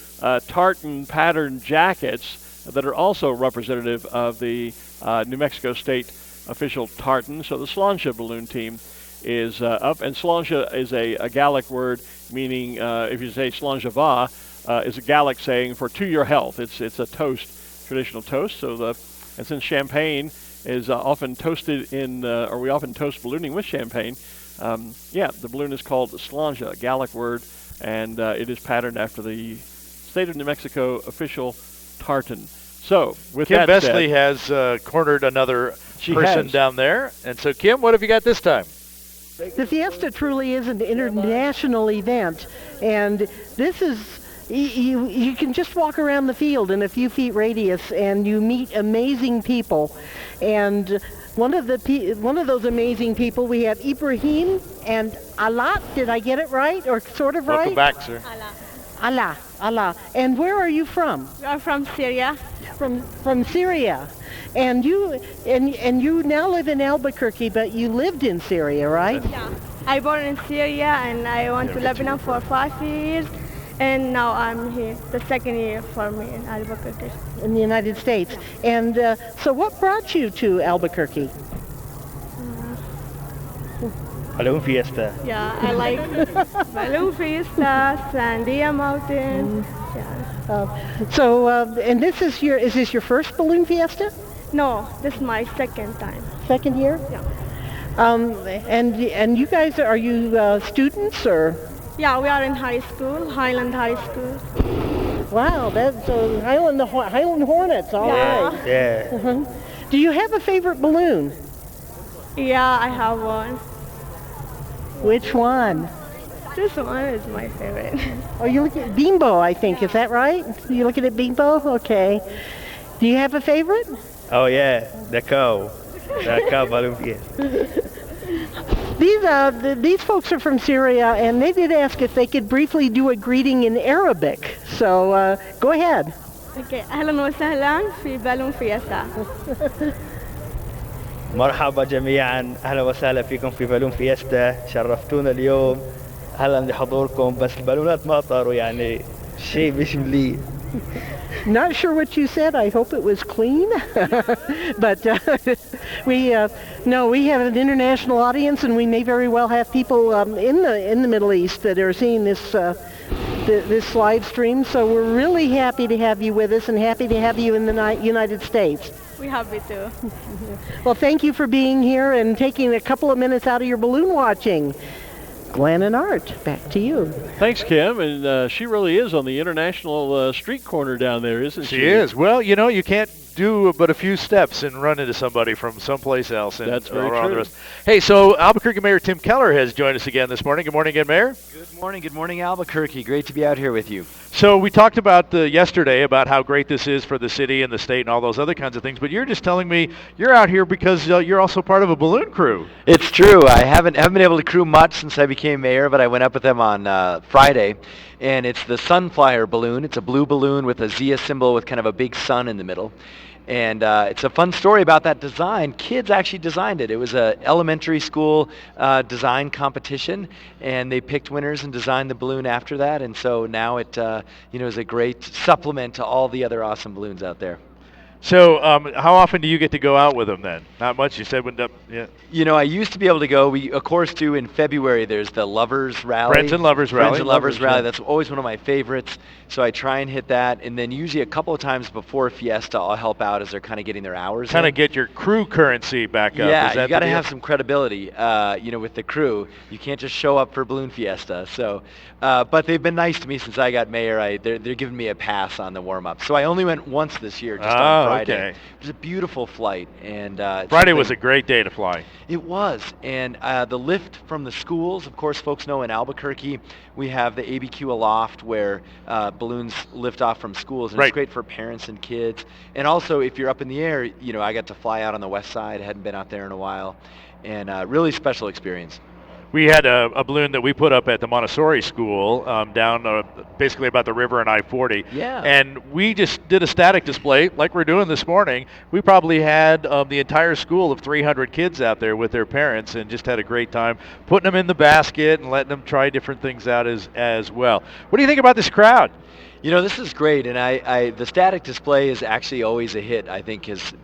tartan patterned jackets that are also representative of the New Mexico State official tartan. So the Slancha balloon team is up, and Slancha is a Gallic word meaning, if you say Slanja is a Gallic saying for to your health. It's a toast, traditional toast. So and since champagne is often toasted or we often toast ballooning with champagne, the balloon is called Slanja, a Gallic word, and it is patterned after the state of New Mexico official tartan. So, with Kim that Vesley said, has cornered another person down there. And so, Kim, what have you got this time? The Fiesta truly is an international event, and this is, you can just walk around the field in a few feet radius and you meet amazing people. And one of those amazing people, we have Ibrahim and Alat. Did I get it right, or sort of right? Welcome back, sir. Allah, Allah. And where are you from? We are from Syria. From Syria. And you now live in Albuquerque, but you lived in Syria, right? Yeah. I born in Syria and I went to Lebanon for 5 years. And now I'm here, the second year for me in Albuquerque. In the United States. And so what brought you to Albuquerque? Balloon Fiesta. Yeah, I like Balloon Fiesta, Sandia Mountain. Yeah. And is this your first Balloon Fiesta? No, this is my second time. Second year? Yeah. And you guys, are you students or? Yeah, we are in high school, Highland High School. Wow, that's Highland Hornets, all right. Yeah. Uh-huh. Do you have a favorite balloon? Yeah, I have one. Which one? This one is my favorite. Oh, you look at Bimbo, I think. Is that right? You looking at Bimbo? Okay. Do you have a favorite? Oh yeah, the cow Balloon Fiesta. These folks are from Syria, and they did ask if they could briefly do a greeting in Arabic. So go ahead. Okay, أهلا وسهلا في بالون فيستا. مرحبا جميعا، اهلا وسهلا فيكم في بالون فيستا، شرفتونا اليوم، اهلا بحضوركم، بس البالونات ما طاروا يعني شيء مش مليح. Not sure what you said. I hope it was clean. But we have an international audience, and we may very well have people in the Middle East that are seeing this live stream. So we're really happy to have you with us, and happy to have you in the United States. We happy too. Well, thank you for being here and taking a couple of minutes out of your balloon watching. Glen and Art, back to you. Thanks, Kim. And she really is on the international street corner down there, isn't she? She is. Well, you can't do but a few steps and run into somebody from someplace else. And that's very around true. The rest. Hey, so Albuquerque Mayor Tim Keller has joined us again this morning. Good morning again, Mayor. Good morning, Albuquerque. Great to be out here with you. So we talked about yesterday about how great this is for the city and the state and all those other kinds of things, but you're just telling me you're out here because you're also part of a balloon crew. It's true. I haven't been able to crew much since I became mayor, but I went up with them on Friday, and it's the Sunflyer balloon. It's a blue balloon with a Zia symbol with kind of a big sun in the middle. And it's a fun story about that design. Kids actually designed it. It was an elementary school design competition, and they picked winners and designed the balloon after that. And so now it is a great supplement to all the other awesome balloons out there. So how often do you get to go out with them then? Not much. You said yeah. I used to be able to go. We, of course, do in February. There's the Lovers Rally. Friends and Lovers Rally. Rally. That's always one of my favorites. So I try and hit that. And then usually a couple of times before Fiesta, I'll help out as they're kind of getting their hours Kind of get your crew currency back up. Yeah, you got to have some credibility, with the crew. You can't just show up for Balloon Fiesta. So, but they've been nice to me since I got mayor. They're giving me a pass on the warm-up. So I only went once this year, just on Friday. Okay. It was a beautiful flight, and Friday was a great day to fly. It was, and the lift from the schools. Of course, folks know in Albuquerque we have the ABQ Aloft where balloons lift off from schools, and right. It's great for parents and kids. And also, if you're up in the air, I got to fly out on the west side. I hadn't been out there in a while, and really special experience. We had a balloon that we put up at the Montessori school down basically about the river in I-40. Yeah. And we just did a static display like we're doing this morning. We probably had the entire school of 300 kids out there with their parents and just had a great time putting them in the basket and letting them try different things out as well. What do you think about this crowd? This is great, and the static display is actually always a hit, I think, because,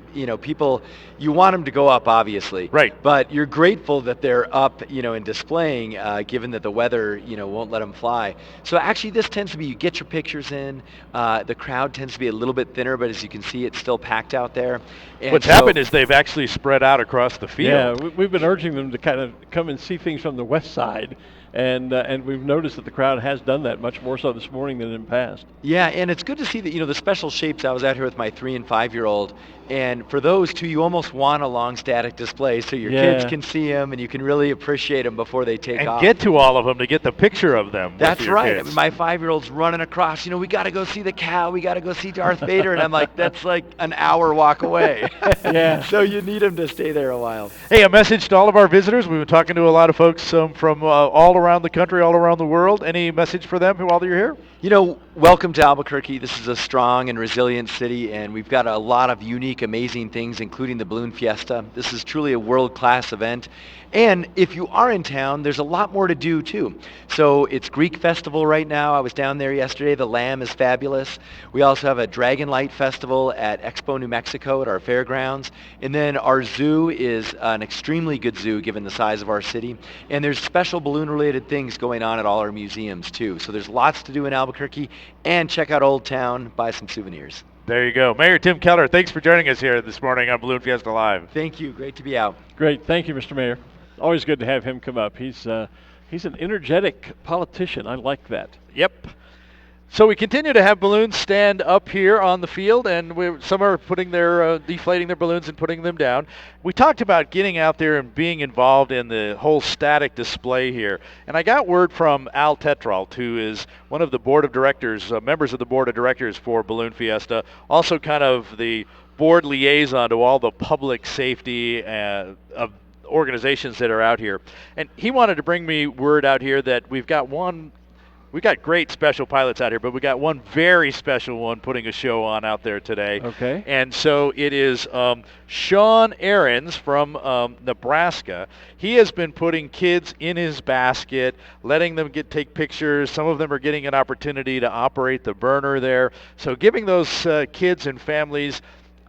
people, you want them to go up, obviously. Right. But you're grateful that they're up, and displaying, given that the weather, won't let them fly. So actually, this tends to be, you get your pictures in, the crowd tends to be a little bit thinner, but as you can see, it's still packed out there. And What's happened is they've actually spread out across the field. Yeah, we've been urging them to kind of come and see things from the west side. And we've noticed that the crowd has done that much more so this morning than in the past. Yeah, and it's good to see that, the special shapes. I was out here with my 3- and 5-year-old, And for those two, you almost want a long static display so your kids can see them and you can really appreciate them before they take off. And get to all of them to get the picture of them. That's with your right. kids. My 5-year-old's running across, we got to go see the cow, we got to go see Darth Vader. And I'm like, that's like an hour walk away. Yeah. So you need them to stay there a while. Hey, a message to all of our visitors. We've been talking to a lot of folks from all around the country, all around the world. Any message for them while you're here? Welcome to Albuquerque. This is a strong and resilient city, and we've got a lot of unique, amazing things, including the Balloon Fiesta. This is truly a world-class event. And if you are in town, there's a lot more to do, too. So it's Greek Festival right now. I was down there yesterday. The lamb is fabulous. We also have a Dragon Light Festival at Expo, New Mexico at our fairgrounds. And then our zoo is an extremely good zoo, given the size of our city. And there's special balloon-related things going on at all our museums, too. So there's lots to do in Albuquerque. And check out Old Town, buy some souvenirs. There you go. Mayor Tim Keller, thanks for joining us here this morning on Balloon Fiesta Live. Thank you. Great to be out. Great. Thank you, Mr. Mayor. Always good to have him come up. He's an energetic politician. I like that. Yep. So we continue to have balloons stand up here on the field, and some are putting deflating their balloons and putting them down. We talked about getting out there and being involved in the whole static display here. And I got word from Al Tetrault, who is one of the board of directors, members of the board of directors for Balloon Fiesta, also kind of the board liaison to all the public safety of organizations that are out here. And he wanted to bring me word out here that we've got great special pilots out here, but we got one very special one putting a show on out there today. Okay. And so it is Sean Ahrens from Nebraska. He has been putting kids in his basket, letting them take pictures. Some of them are getting an opportunity to operate the burner there. So giving those kids and families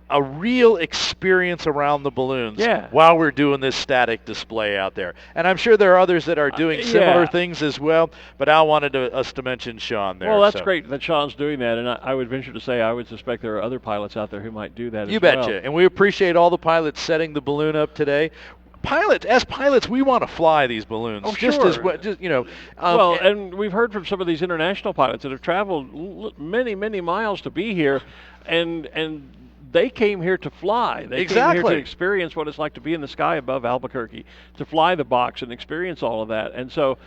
a real experience around the balloons while we're doing this static display out there. And I'm sure there are others that are doing similar things as well, but Al wanted us to mention Sean there. Well, that's great that Sean's doing that, and I would venture to say I would suspect there are other pilots out there who might do that You as well. betcha. And we appreciate all the pilots setting the balloon up today. As pilots, we want to fly these balloons. Oh, just sure. as well, and we've heard from some of these international pilots that have traveled many, many miles to be here, and they came here to fly. They came here to experience what it's like to be in the sky above Albuquerque, to fly the box and experience all of that. And so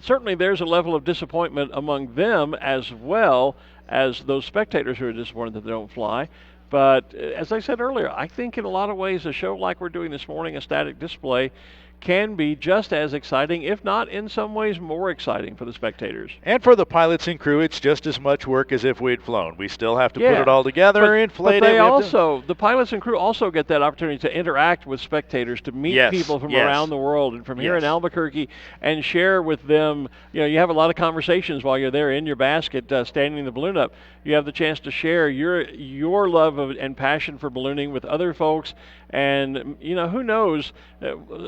certainly there's a level of disappointment among them as well as those spectators who are disappointed that they don't fly. But as I said earlier, I think in a lot of ways a show like we're doing this morning, a static display, can be just as exciting, if not in some ways more exciting for the spectators. And for the pilots and crew, it's just as much work as if we'd flown. We still have to put it all together, inflate but it. The pilots and crew also get that opportunity to interact with spectators, to meet people from around the world and from here in Albuquerque and share with them. You have a lot of conversations while you're there in your basket, standing the balloon up. You have the chance to share your love and passion for ballooning with other folks. And, who knows,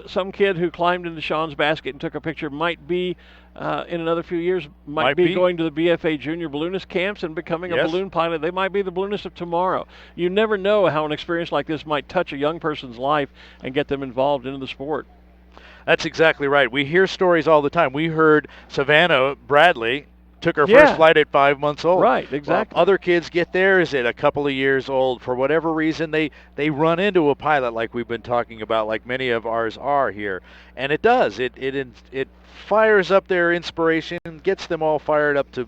some kid who climbed into Sean's basket and took a picture might be, in another few years, might be going to the BFA Junior Balloonist camps and becoming a balloon pilot. They might be the balloonist of tomorrow. You never know how an experience like this might touch a young person's life and get them involved into the sport. That's exactly right. We hear stories all the time. We heard Savannah Bradley took her first flight at 5 months old. Right, exactly. Well, other kids get theirs at a couple of years old. For whatever reason, they run into a pilot like we've been talking about, like many of ours are here. And it does. It fires up their inspiration, gets them all fired up to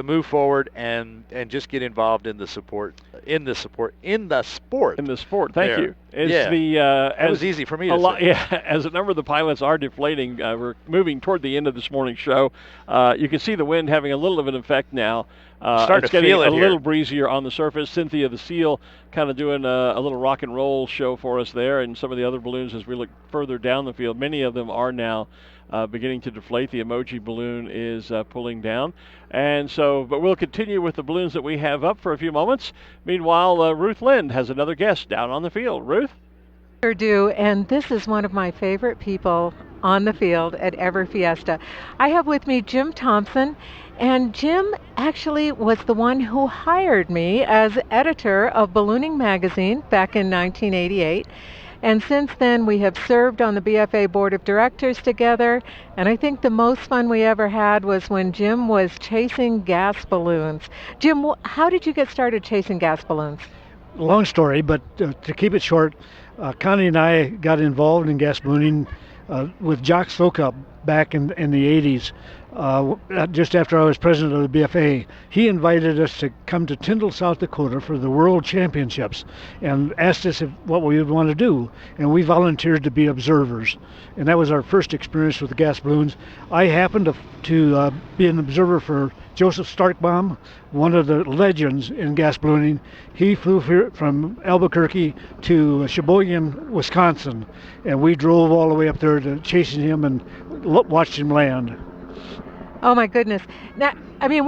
move forward and just get involved in the sport. Thank you. It was easy for me to say. As a number of the pilots are deflating, we're moving toward the end of this morning's show. You can see the wind having a little of an effect now. Starting it's to getting feel it a little here. breezier on the surface. Cynthia the Seal kind of doing a little rock and roll show for us there, and some of the other balloons as we look further down the field. Many of them are now beginning to deflate. The emoji balloon is pulling down. And so, but we'll continue with the balloons that we have up for a few moments. Meanwhile, Ruth Lind has another guest down on the field. Ruth? Sure do, and this is one of my favorite people on the field at every fiesta. I have with me Jim Thompson, and Jim actually was the one who hired me as editor of Ballooning Magazine back in 1988. And since then, we have served on the BFA Board of Directors together, and I think the most fun we ever had was when Jim was chasing gas balloons. Jim, how did you get started chasing gas balloons? long story, but to keep it short, Connie and I got involved in gas ballooning with Jock Sokup back in the 80s, just after I was president of the BFA. He invited us to come to Tyndall, South Dakota for the World Championships and asked us what we would want to do. And we volunteered to be observers. And that was our first experience with the gas balloons. I happened to be an observer for Joseph Starkbaum, one of the legends in gas ballooning. He flew here from Albuquerque to Sheboygan, Wisconsin, and we drove all the way up there to chasing him and watched him land. Oh my goodness. Now, I mean,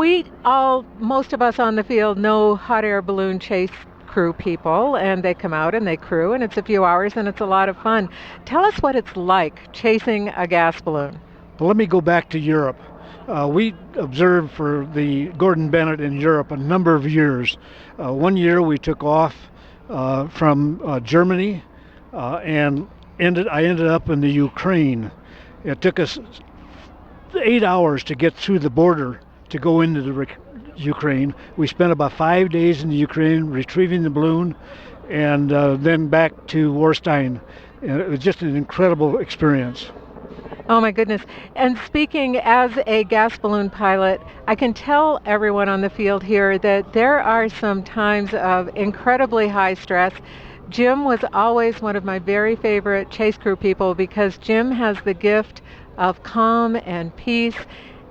most of us on the field know hot air balloon chase crew people, and they come out and they crew, and it's a few hours and it's a lot of fun. Tell us what it's like chasing a gas balloon. Well, let me go back to Europe. We observed for the Gordon Bennett in Europe a number of years. One year we took off from Germany and I ended up in the Ukraine. It took us 8 hours to get through the border to go into the Ukraine. We spent about 5 days in the Ukraine retrieving the balloon and then back to Warstein. And it was just an incredible experience. Oh my goodness. And speaking as a gas balloon pilot, I can tell everyone on the field here that there are some times of incredibly high stress. Jim was always one of my very favorite chase crew people because Jim has the gift of calm and peace.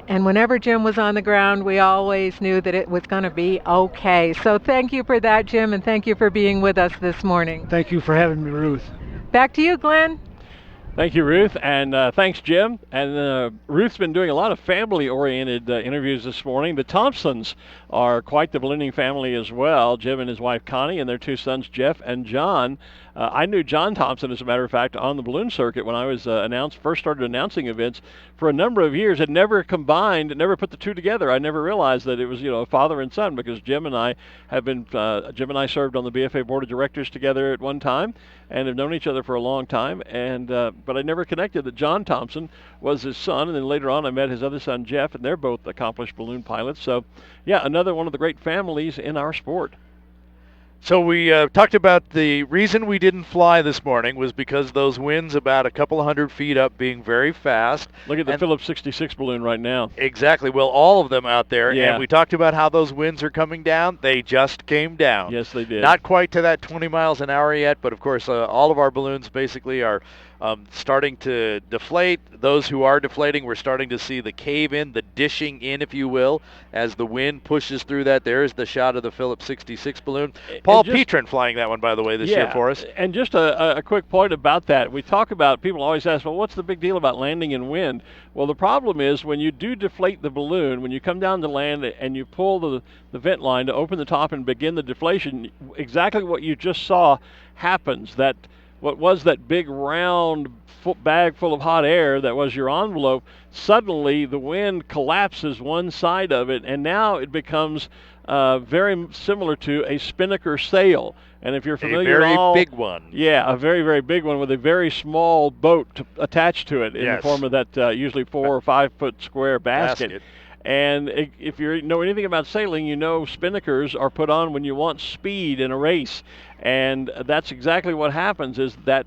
And whenever Jim was on the ground, we always knew that it was going to be okay. So thank you for that, Jim, and thank you for being with us this morning. Thank you for having me, Ruth. Back to you, Glenn. Thank you, Ruth, and thanks, Jim. And Ruth's been doing a lot of family-oriented interviews this morning. The Thompsons are quite the ballooning family as well. Jim and his wife Connie and their two sons Jeff and John. I knew John Thompson, as a matter of fact, on the balloon circuit when I was first started announcing events for a number of years. Had never combined, never put the two together. I never realized that it was father and son, because Jim and I served on the BFA board of directors together at one time and have known each other for a long time. And but I never connected that John Thompson was his son, and then later on I met his other son Jeff, and they're both accomplished balloon pilots. So yeah, another one of the great families in our sport. So we talked about the reason we didn't fly this morning was because those winds about a couple of 100 feet up being very fast. Look at the Phillips 66 balloon right now. Exactly. Well, all of them out there. Yeah. And we talked about how those winds are coming down. They just came down. Yes, they did. Not quite to that 20 miles an hour yet, but of course all of our balloons basically are starting to deflate. Those who are deflating, we're starting to see the cave in, the dishing in, if you will, as the wind pushes through that. There's the shot of the Phillips 66 balloon. Paul Petrin flying that one, by the way, this year for us. And just a quick point about that. We talk about, people always ask, well, what's the big deal about landing in wind? Well, the problem is when you do deflate the balloon, when you come down to land and you pull the vent line to open the top and begin the deflation, exactly what you just saw happens. What was that big round bag full of hot air that was your envelope, suddenly the wind collapses one side of it, and now it becomes very similar to a spinnaker sail. And if you're familiar at all, a very big one. Yeah, a very, very big one with a very small boat attached to it in the form of that usually 4 or 5 foot square basket. And if you know anything about sailing, you know spinnakers are put on when you want speed in a race. And that's exactly what happens, is that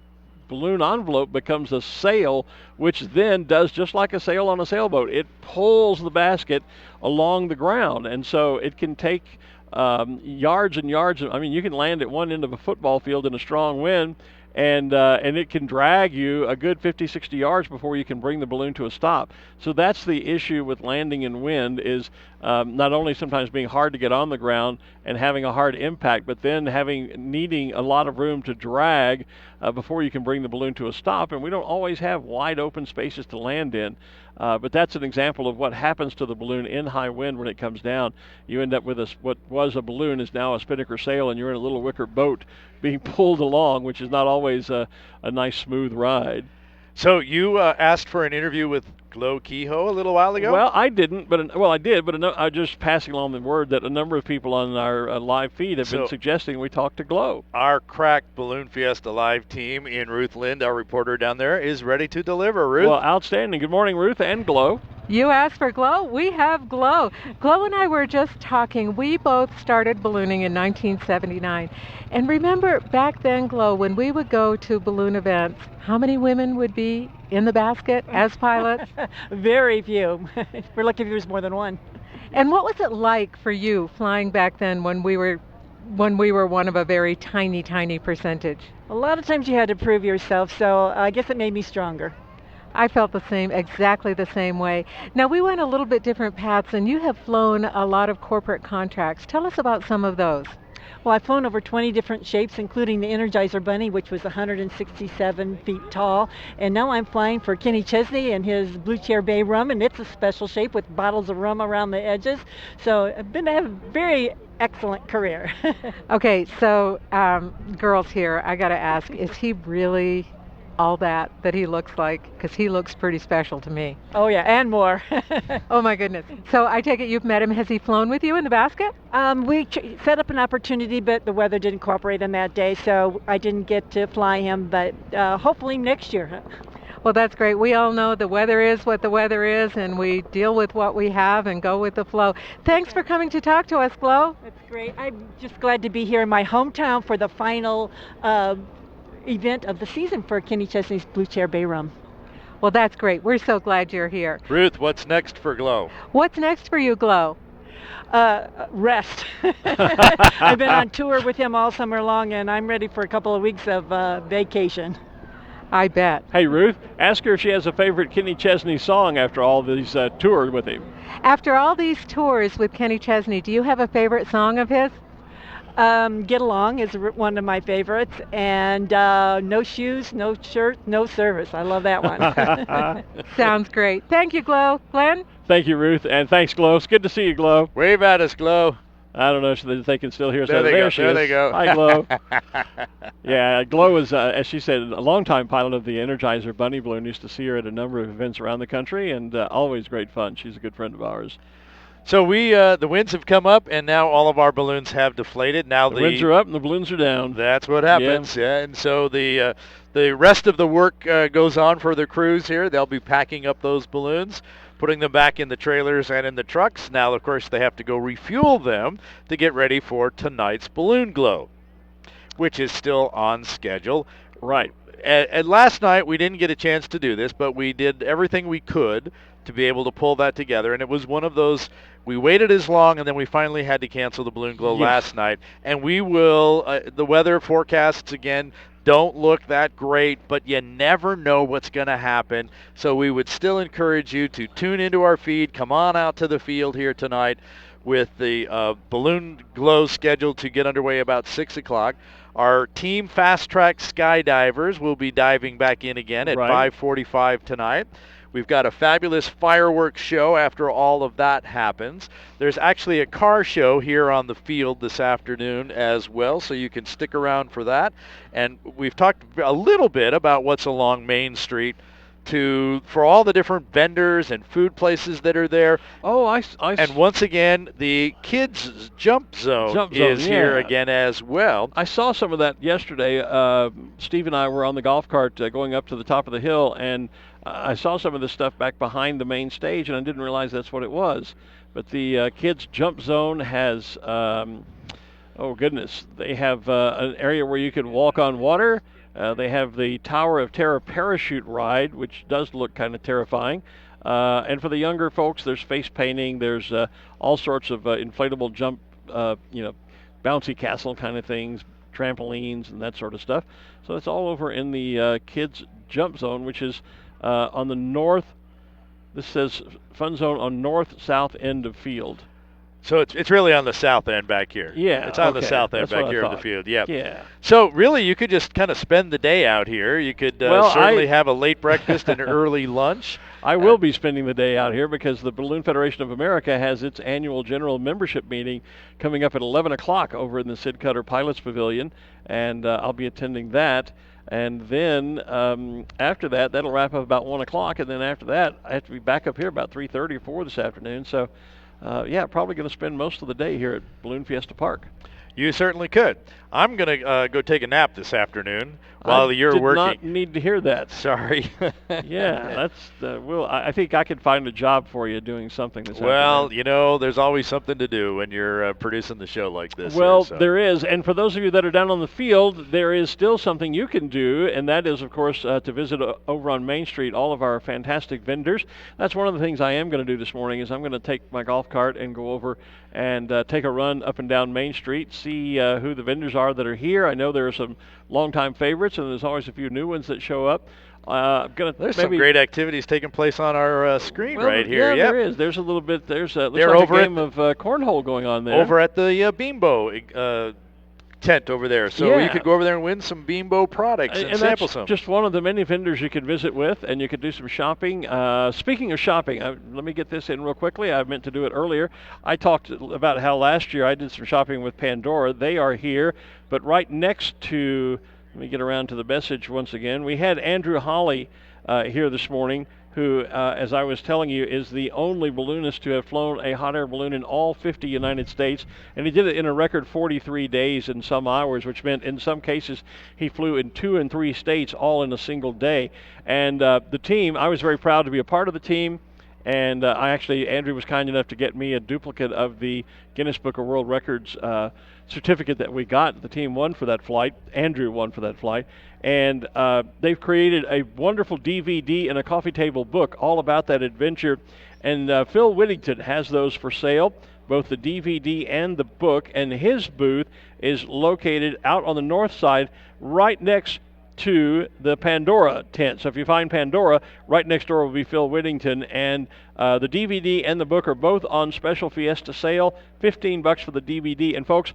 balloon envelope becomes a sail, which then does just like a sail on a sailboat. It pulls the basket along the ground. And so it can take yards and yards. I mean, you can land at one end of a football field in a strong wind, and it can drag you a good 50, 60 yards before you can bring the balloon to a stop. So that's the issue with landing in wind, is not only sometimes being hard to get on the ground and having a hard impact, but then needing a lot of room to drag before you can bring the balloon to a stop. And we don't always have wide open spaces to land in. But that's an example of what happens to the balloon in high wind when it comes down. You end up with what was a balloon is now a spinnaker sail, and you're in a little wicker boat being pulled along, which is not always a nice, smooth ride. So you asked for an interview with Glo Kehoe a little while ago? Well, I didn't, I did, but I'm just passing along the word that a number of people on our live feed have been suggesting we talk to Glo. Our crack Balloon Fiesta live team in Ruth Lind, our reporter down there, is ready to deliver. Ruth? Well, outstanding. Good morning, Ruth and Glo. You asked for Glow, we have Glow. Glow and I were just talking. We both started ballooning in 1979. And remember back then, Glow, when we would go to balloon events, how many women would be in the basket as pilots? Very few. We're lucky if there's more than one. And what was it like for you flying back then when we were one of a very tiny, tiny percentage? A lot of times you had to prove yourself, so I guess it made me stronger. I felt the same, exactly the same way. Now, we went a little bit different paths, and you have flown a lot of corporate contracts. Tell us about some of those. Well, I've flown over 20 different shapes, including the Energizer Bunny, which was 167 feet tall. And now I'm flying for Kenny Chesney and his Blue Chair Bay rum, and it's a special shape with bottles of rum around the edges. So I've been to have a very excellent career. Okay, so girls here, I got to ask, is he really all that he looks like? Because he looks pretty special to me. Oh yeah, and more. Oh my goodness. So I take it you've met him. Has he flown with you in the basket? We set up an opportunity, but the weather didn't cooperate on that day, so I didn't get to fly him, but hopefully next year. Well, that's great. We all know the weather is what the weather is, and we deal with what we have and go with the flow. Thanks for coming to talk to us, Glow. That's great. I'm just glad to be here in my hometown for the final event of the season for Kenny Chesney's Blue Chair Bay rum. Well, that's great. We're so glad you're here. Ruth, what's next for Glow? What's next for you, Glow? Rest. I've been on tour with him all summer long, and I'm ready for a couple of weeks of vacation. I bet. Hey, Ruth, ask her if she has a favorite Kenny Chesney song after all these tours with him. After all these tours with Kenny Chesney, do you have a favorite song of his? Get Along is one of my favorites, and No Shoes, No Shirt, No Service. I love that one. Sounds great. Thank you, Glow. Glen? Thank you, Ruth, and thanks, Glow. It's good to see you, Glow. Wave at us, Glow. I don't know if they can still hear us. There they go. She there is. they go. Hi, Glow. Yeah, Glow is, as she said, a longtime pilot of the Energizer Bunny balloon. Used to see her at a number of events around the country, and always great fun. She's a good friend of ours. So the winds have come up, and now all of our balloons have deflated. Now the winds are up and the balloons are down. That's what happens. Yeah. And so the rest of the work goes on for the crews here. They'll be packing up those balloons, putting them back in the trailers and in the trucks. Now, of course, they have to go refuel them to get ready for tonight's Balloon Glow, which is still on schedule. Right. And last night we didn't get a chance to do this, but we did everything we could to be able to pull that together. And it was one of those, we waited as long, and then we finally had to cancel the Balloon Glow last night. And we will, the weather forecasts again don't look that great, but you never know what's going to happen. So we would still encourage you to tune into our feed, come on out to the field here tonight with the Balloon Glow scheduled to get underway about 6 o'clock. Our Team Fast Track Skydivers will be diving back in again at 5:45 tonight. We've got a fabulous fireworks show after all of that happens. There's actually a car show here on the field this afternoon as well, so you can stick around for that. And we've talked a little bit about what's along Main Street for all the different vendors and food places that are there. Oh, and once again, the kids' jump zone is here again as well. I saw some of that yesterday. Steve and I were on the golf cart going up to the top of the hill, and I saw some of this stuff back behind the main stage, and I didn't realize that's what it was. But the kids' jump zone has, oh goodness, they have an area where you can walk on water. They have the Tower of Terror parachute ride, which does look kind of terrifying. And for the younger folks, there's face painting. There's all sorts of inflatable jump, bouncy castle kind of things, trampolines, and that sort of stuff. So it's all over in the kids' jump zone, which is on the north. This says fun zone on north-south end of field. So it's really on the south end back here. Yeah, it's on the south end back here of the field. Yeah. Yeah. So really, you could just kind of spend the day out here. You could certainly have a late breakfast and early lunch. I will be spending the day out here because the Balloon Federation of America has its annual general membership meeting coming up at 11 o'clock over in the Sid Cutter Pilots Pavilion, and I'll be attending that. And then after that, that'll wrap up about 1 o'clock, and then after that, I have to be back up here about 3:30 or 4 this afternoon. So. Probably going to spend most of the day here at Balloon Fiesta Park. You certainly could. I'm going to go take a nap this afternoon. while you're did working. Not need to hear that. Sorry. Yeah, that's I think I could find a job for you doing something this Well, afternoon. there's always something to do when you're producing the show like this. Well, here, so. there is, and for those of you that are down on the field, there is still something you can do, and that is, of course, to visit over on Main Street all of our fantastic vendors. That's one of the things I am going to do this morning is I'm going to take my golf cart and go over and take a run up and down Main Street, see who the vendors are that are here. I know there are some longtime favorites, and there's always a few new ones that show up. There's some great activities taking place on our screen right here. Yeah, there is. There's a little bit. There's looks They're like over a game of cornhole going on there. Over at the Beambo tent over there. So you could go over there and win some Beambo products and sample that's some. Just one of the many vendors you could visit with, and you could do some shopping. Speaking of shopping, let me get this in real quickly. I meant to do it earlier. I talked about how last year I did some shopping with Pandora. They are here, but right next to, let me get around to the message once again. We had Andrew Holly here this morning, who, as I was telling you, is the only balloonist to have flown a hot air balloon in all 50 United States, and he did it in a record 43 days and some hours, which meant in some cases he flew in 2 and 3 states all in a single day. And the team, I was very proud to be a part of the team, and Andrew was kind enough to get me a duplicate of the Guinness Book of World Records certificate that we got. The team won for that flight. Andrew won for that flight. And they've created a wonderful DVD and a coffee table book all about that adventure. And Phil Whittington has those for sale, both the DVD and the book. And his booth is located out on the north side, right next to the Pandora tent. So if you find Pandora, right next door will be Phil Whittington. And the DVD and the book are both on special Fiesta sale, $15 for the DVD. And folks,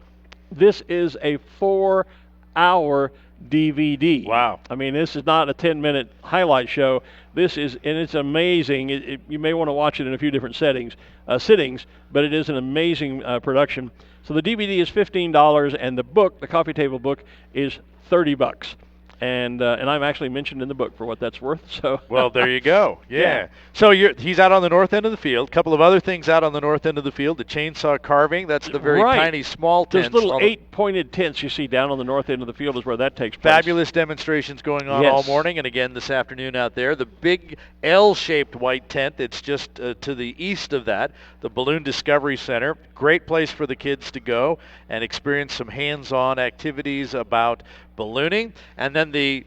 this is a 4-hour DVD. Wow. I mean, this is not a 10-minute highlight show. This is, and it's amazing. You may want to watch it in a few different sittings, but it is an amazing production. So the DVD is $15, and the book, the coffee table book, is $30. And I'm actually mentioned in the book for what that's worth. So well, there you go. Yeah. So he's out on the north end of the field. A couple of other things out on the north end of the field. The chainsaw carving. That's the very tiny, small tents. Those little 8-pointed tents you see down on the north end of the field is where that takes place. Fabulous demonstrations going on all morning, and again this afternoon out there. The big L-shaped white tent. It's just to the east of that. The Balloon Discovery Center. Great place for the kids to go and experience some hands-on activities about ballooning. And then the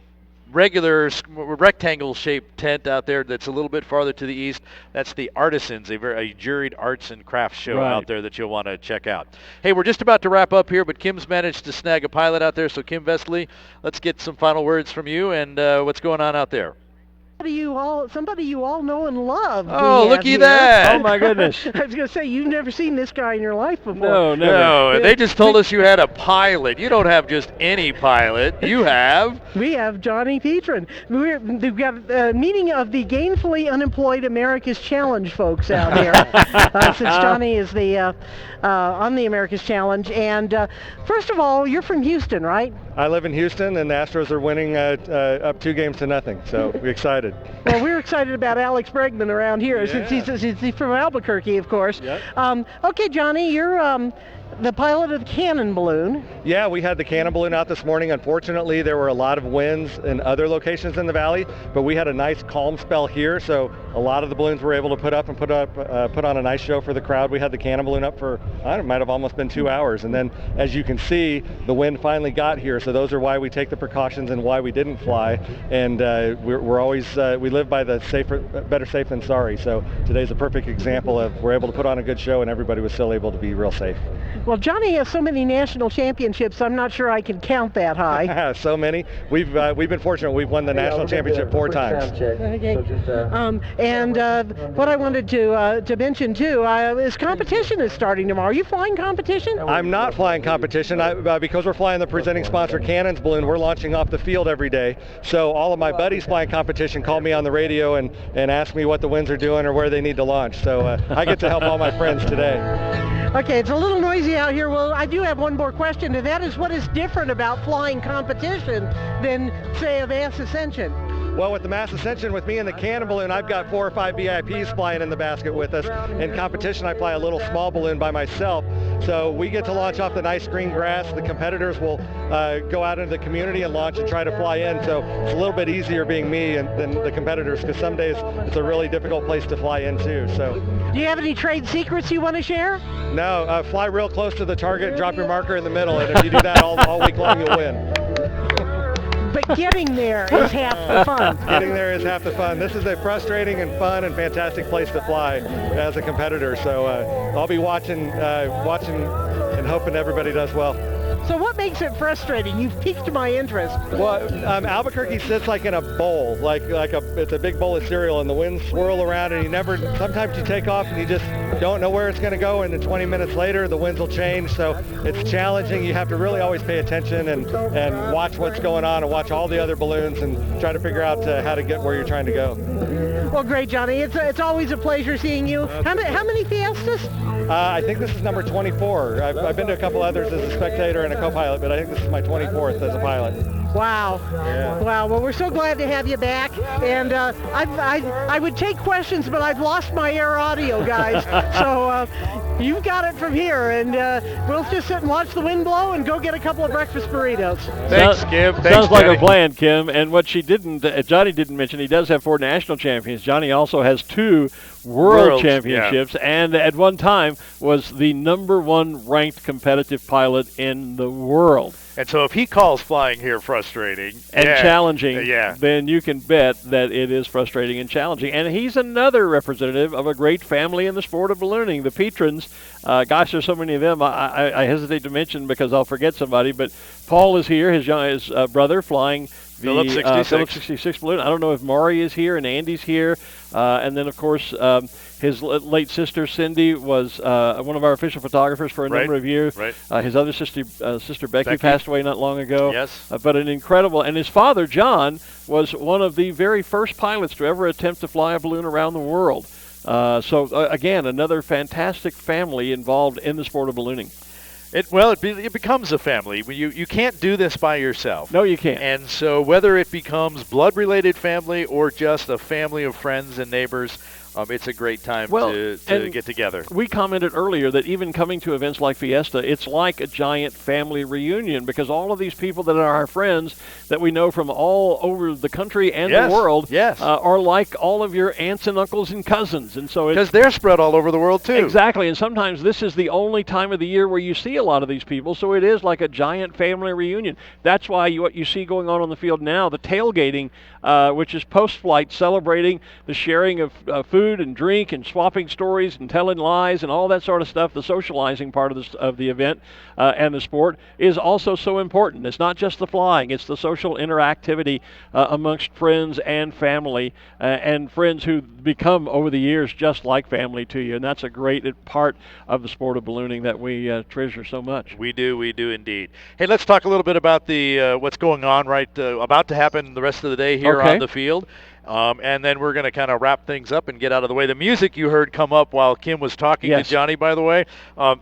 regular rectangle-shaped tent out there that's a little bit farther to the east, that's the Artisans, a juried arts and crafts show out there that you'll want to check out. Hey, we're just about to wrap up here, but Kim's managed to snag a pilot out there. So Kim Vestley, let's get some final words from you and what's going on out there. Somebody you all know and love. Oh, looky that! Oh my goodness! I was going to say, you've never seen this guy in your life before. No, never. No, they just told us you had a pilot. You don't have just any pilot. You have. We have Johnny Petrin. We've got a meeting of the Gainfully Unemployed America's Challenge folks out here. Since Johnny is on the America's Challenge. And first of all, you're from Houston, right? I live in Houston, and the Astros are winning up 2-0, so we're excited. Well, we're excited about Alex Bregman around here, since he's from Albuquerque, of course. Yep. Okay, Johnny, you're the pilot of the Cannon balloon. Yeah, we had the Cannon balloon out this morning. Unfortunately, there were a lot of winds in other locations in the valley, but we had a nice calm spell here, so a lot of the balloons were able to put on a nice show for the crowd. We had the Cannon balloon up for, it might have almost been 2 hours, and then as you can see, the wind finally got here, so those are why we take the precautions and why we didn't fly. And we're always, we live by the better safe than sorry, so today's a perfect example of we're able to put on a good show and everybody was still able to be real safe. Well, Johnny has so many national championships, I'm not sure I can count that high. So many. We've been fortunate. We've won the national championship 4 times. Okay. And what I wanted to mention too is competition is starting tomorrow. Are you flying competition? I'm not flying competition. Because we're flying the presenting sponsor Cannon's balloon, we're launching off the field every day. So all of my buddies flying competition call me on the radio and ask me what the winds are doing or where they need to launch. So I get to help all my friends today. Okay, it's a little noisy out here. Well, I do have one more question, and that is what is different about flying competition than, say, of Ascension? Well, with the Mass Ascension, with me and the cannon balloon, I've got 4 or 5 VIPs flying in the basket with us. In competition, I fly a little small balloon by myself. So we get to launch off the nice green grass. The competitors will go out into the community and launch and try to fly in. So it's a little bit easier being me than the competitors, because some days it's a really difficult place to fly into. So, do you have any trade secrets you want to share? No, fly real close to the target and drop your marker in the middle, and if you do that all week long, you'll win. But getting there is half the fun. Getting there is half the fun. This is a frustrating and fun and fantastic place to fly as a competitor. So I'll be watching and hoping everybody does well. So what makes it frustrating? You've piqued my interest. Well, Albuquerque sits like in a bowl, it's a big bowl of cereal, and the winds swirl around, and sometimes you take off and you just don't know where it's going to go, and then 20 minutes later the winds will change. So it's challenging. You have to really always pay attention and watch what's going on and watch all the other balloons and try to figure out how to get where you're trying to go. Well, great, Johnny. It's always a pleasure seeing you. How many Fiestas? I think this is number 24. I've been to a couple others as a spectator and a co-pilot, but I think this is my 24th as a pilot. Wow. Yeah. Wow. Well, we're so glad to have you back. And I would take questions, but I've lost my air audio, guys. So you've got it from here. And we'll just sit and watch the wind blow and go get a couple of breakfast burritos. Thanks, Kim. Thanks, Sounds like Johnny. a plan, Kim. And what Johnny didn't mention, he does have 4 national champions. Johnny also has 2 World Championships, and at one time was the #1 ranked competitive pilot in the world. And so if he calls flying here frustrating and challenging, then you can bet that it is frustrating and challenging. And he's another representative of a great family in the sport of ballooning, the Petrons. Gosh, there's so many of them. I hesitate to mention because I'll forget somebody, but Paul is here, his brother, flying the Phillips 66 balloon. I don't know if Maury is here and Andy's here. And then, of course, his late sister, Cindy, was one of our official photographers for a number of years. Right. His other sister, Becky, passed away not long ago. Yes. But an incredible, and his father, John, was one of the very first pilots to ever attempt to fly a balloon around the world. Again, another fantastic family involved in the sport of ballooning. It becomes a family. You can't do this by yourself. No, you can't. And so whether it becomes blood-related family or just a family of friends and neighbors, it's a great time to get together. We commented earlier that even coming to events like Fiesta, it's like a giant family reunion because all of these people that are our friends that we know from all over the country and the world are like all of your aunts and uncles and cousins. And so because they're spread all over the world too. Exactly. And sometimes this is the only time of the year where you see a lot of these people. So it is like a giant family reunion. That's why what you see going on the field now, the tailgating, which is post-flight celebrating the sharing of food and drink and swapping stories and telling lies and all that sort of stuff, the socializing part of the event and the sport is also so important. It's not just the flying, it's the social interactivity amongst friends and family and friends who become over the years just like family to you, and that's a great part of the sport of ballooning that we treasure so much. We do indeed. Hey, let's talk a little bit about the what's going on about to happen the rest of the day here on the field. And then we're going to kind of wrap things up and get out of the way. The music you heard come up while Kim was talking to Johnny, by the way,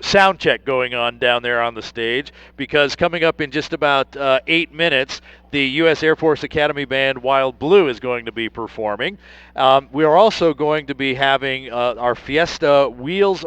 sound check going on down there on the stage, because coming up in just about 8 minutes, the U.S. Air Force Academy Band Wild Blue is going to be performing. We are also going to be having our Fiesta Wheels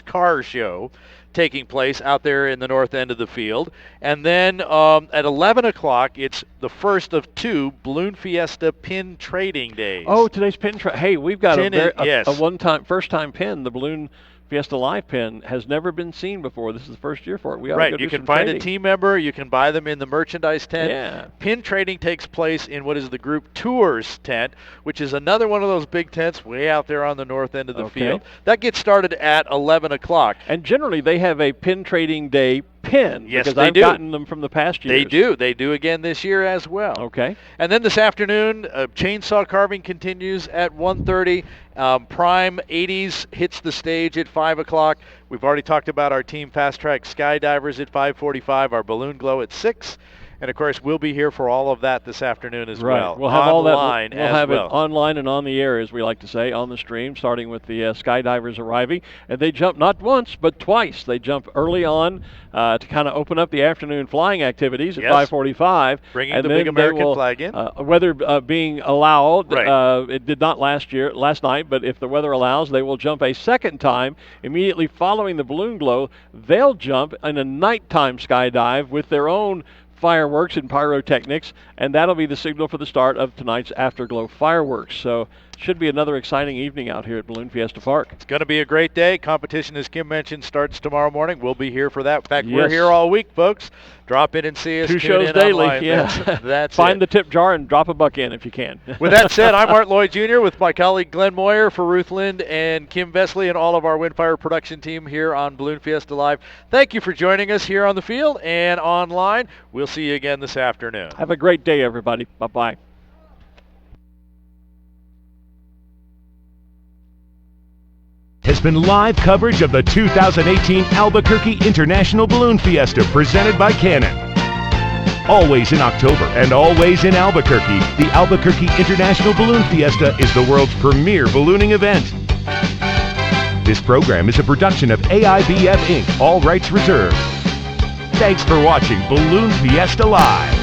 Car Show taking place out there in the north end of the field. And then at 11 o'clock, it's the first of 2 Balloon Fiesta pin trading days. Oh, today's pin hey, we've got a first-time pin. The Balloon Fiesta Live pin has never been seen before. This is the first year for it. We ought to you can find a team member. You can buy them in the merchandise tent. Yeah. Pin trading takes place in what is the group tours tent, which is another one of those big tents way out there on the north end of the field. That gets started at 11 o'clock. And generally they have a pin trading day pin. Yes, because they I've do. gotten them from the past years. They do again this year as well. Okay. And then this afternoon, chainsaw carving continues at 1:30. Prime 80s hits the stage at 5 o'clock. We've already talked about our team fast track skydivers at 5:45, our balloon glow at 6. And of course, we'll be here for all of that this afternoon as well. We'll have all that. We'll have well. it online and on the air, as we like to say, on the stream, starting with the skydivers arriving. And they jump not once, but twice. They jump early on to kind of open up the afternoon flying activities at 5:45. Bringing the big American flag in. Weather being allowed, Right. it did not last night, but if the weather allows, they will jump a second time immediately following the balloon glow. They'll jump in a nighttime skydive with their own fireworks and pyrotechnics, and that'll be the signal for the start of tonight's Afterglow fireworks. So should be another exciting evening out here at Balloon Fiesta Park. It's going to be a great day. Competition, as Kim mentioned, starts tomorrow morning. We'll be here for that. In fact, we're here all week, folks. Drop in and see us. 2 shows daily. Online. Yeah. That's Find it. the tip jar and drop a buck in if you can. With that said, I'm Art Lloyd Jr. with my colleague Glen Moyer for Ruth Lind and Kim Vesley and all of our Windfire production team here on Balloon Fiesta Live. Thank you for joining us here on the field and online. We'll see you again this afternoon. Have a great day, everybody. Bye-bye. Has been live coverage of the 2018 Albuquerque International Balloon Fiesta presented by Canon. Always in October and always in Albuquerque, the Albuquerque International Balloon Fiesta is the world's premier ballooning event. This program is a production of AIBF Inc., all rights reserved. Thanks for watching Balloon Fiesta Live.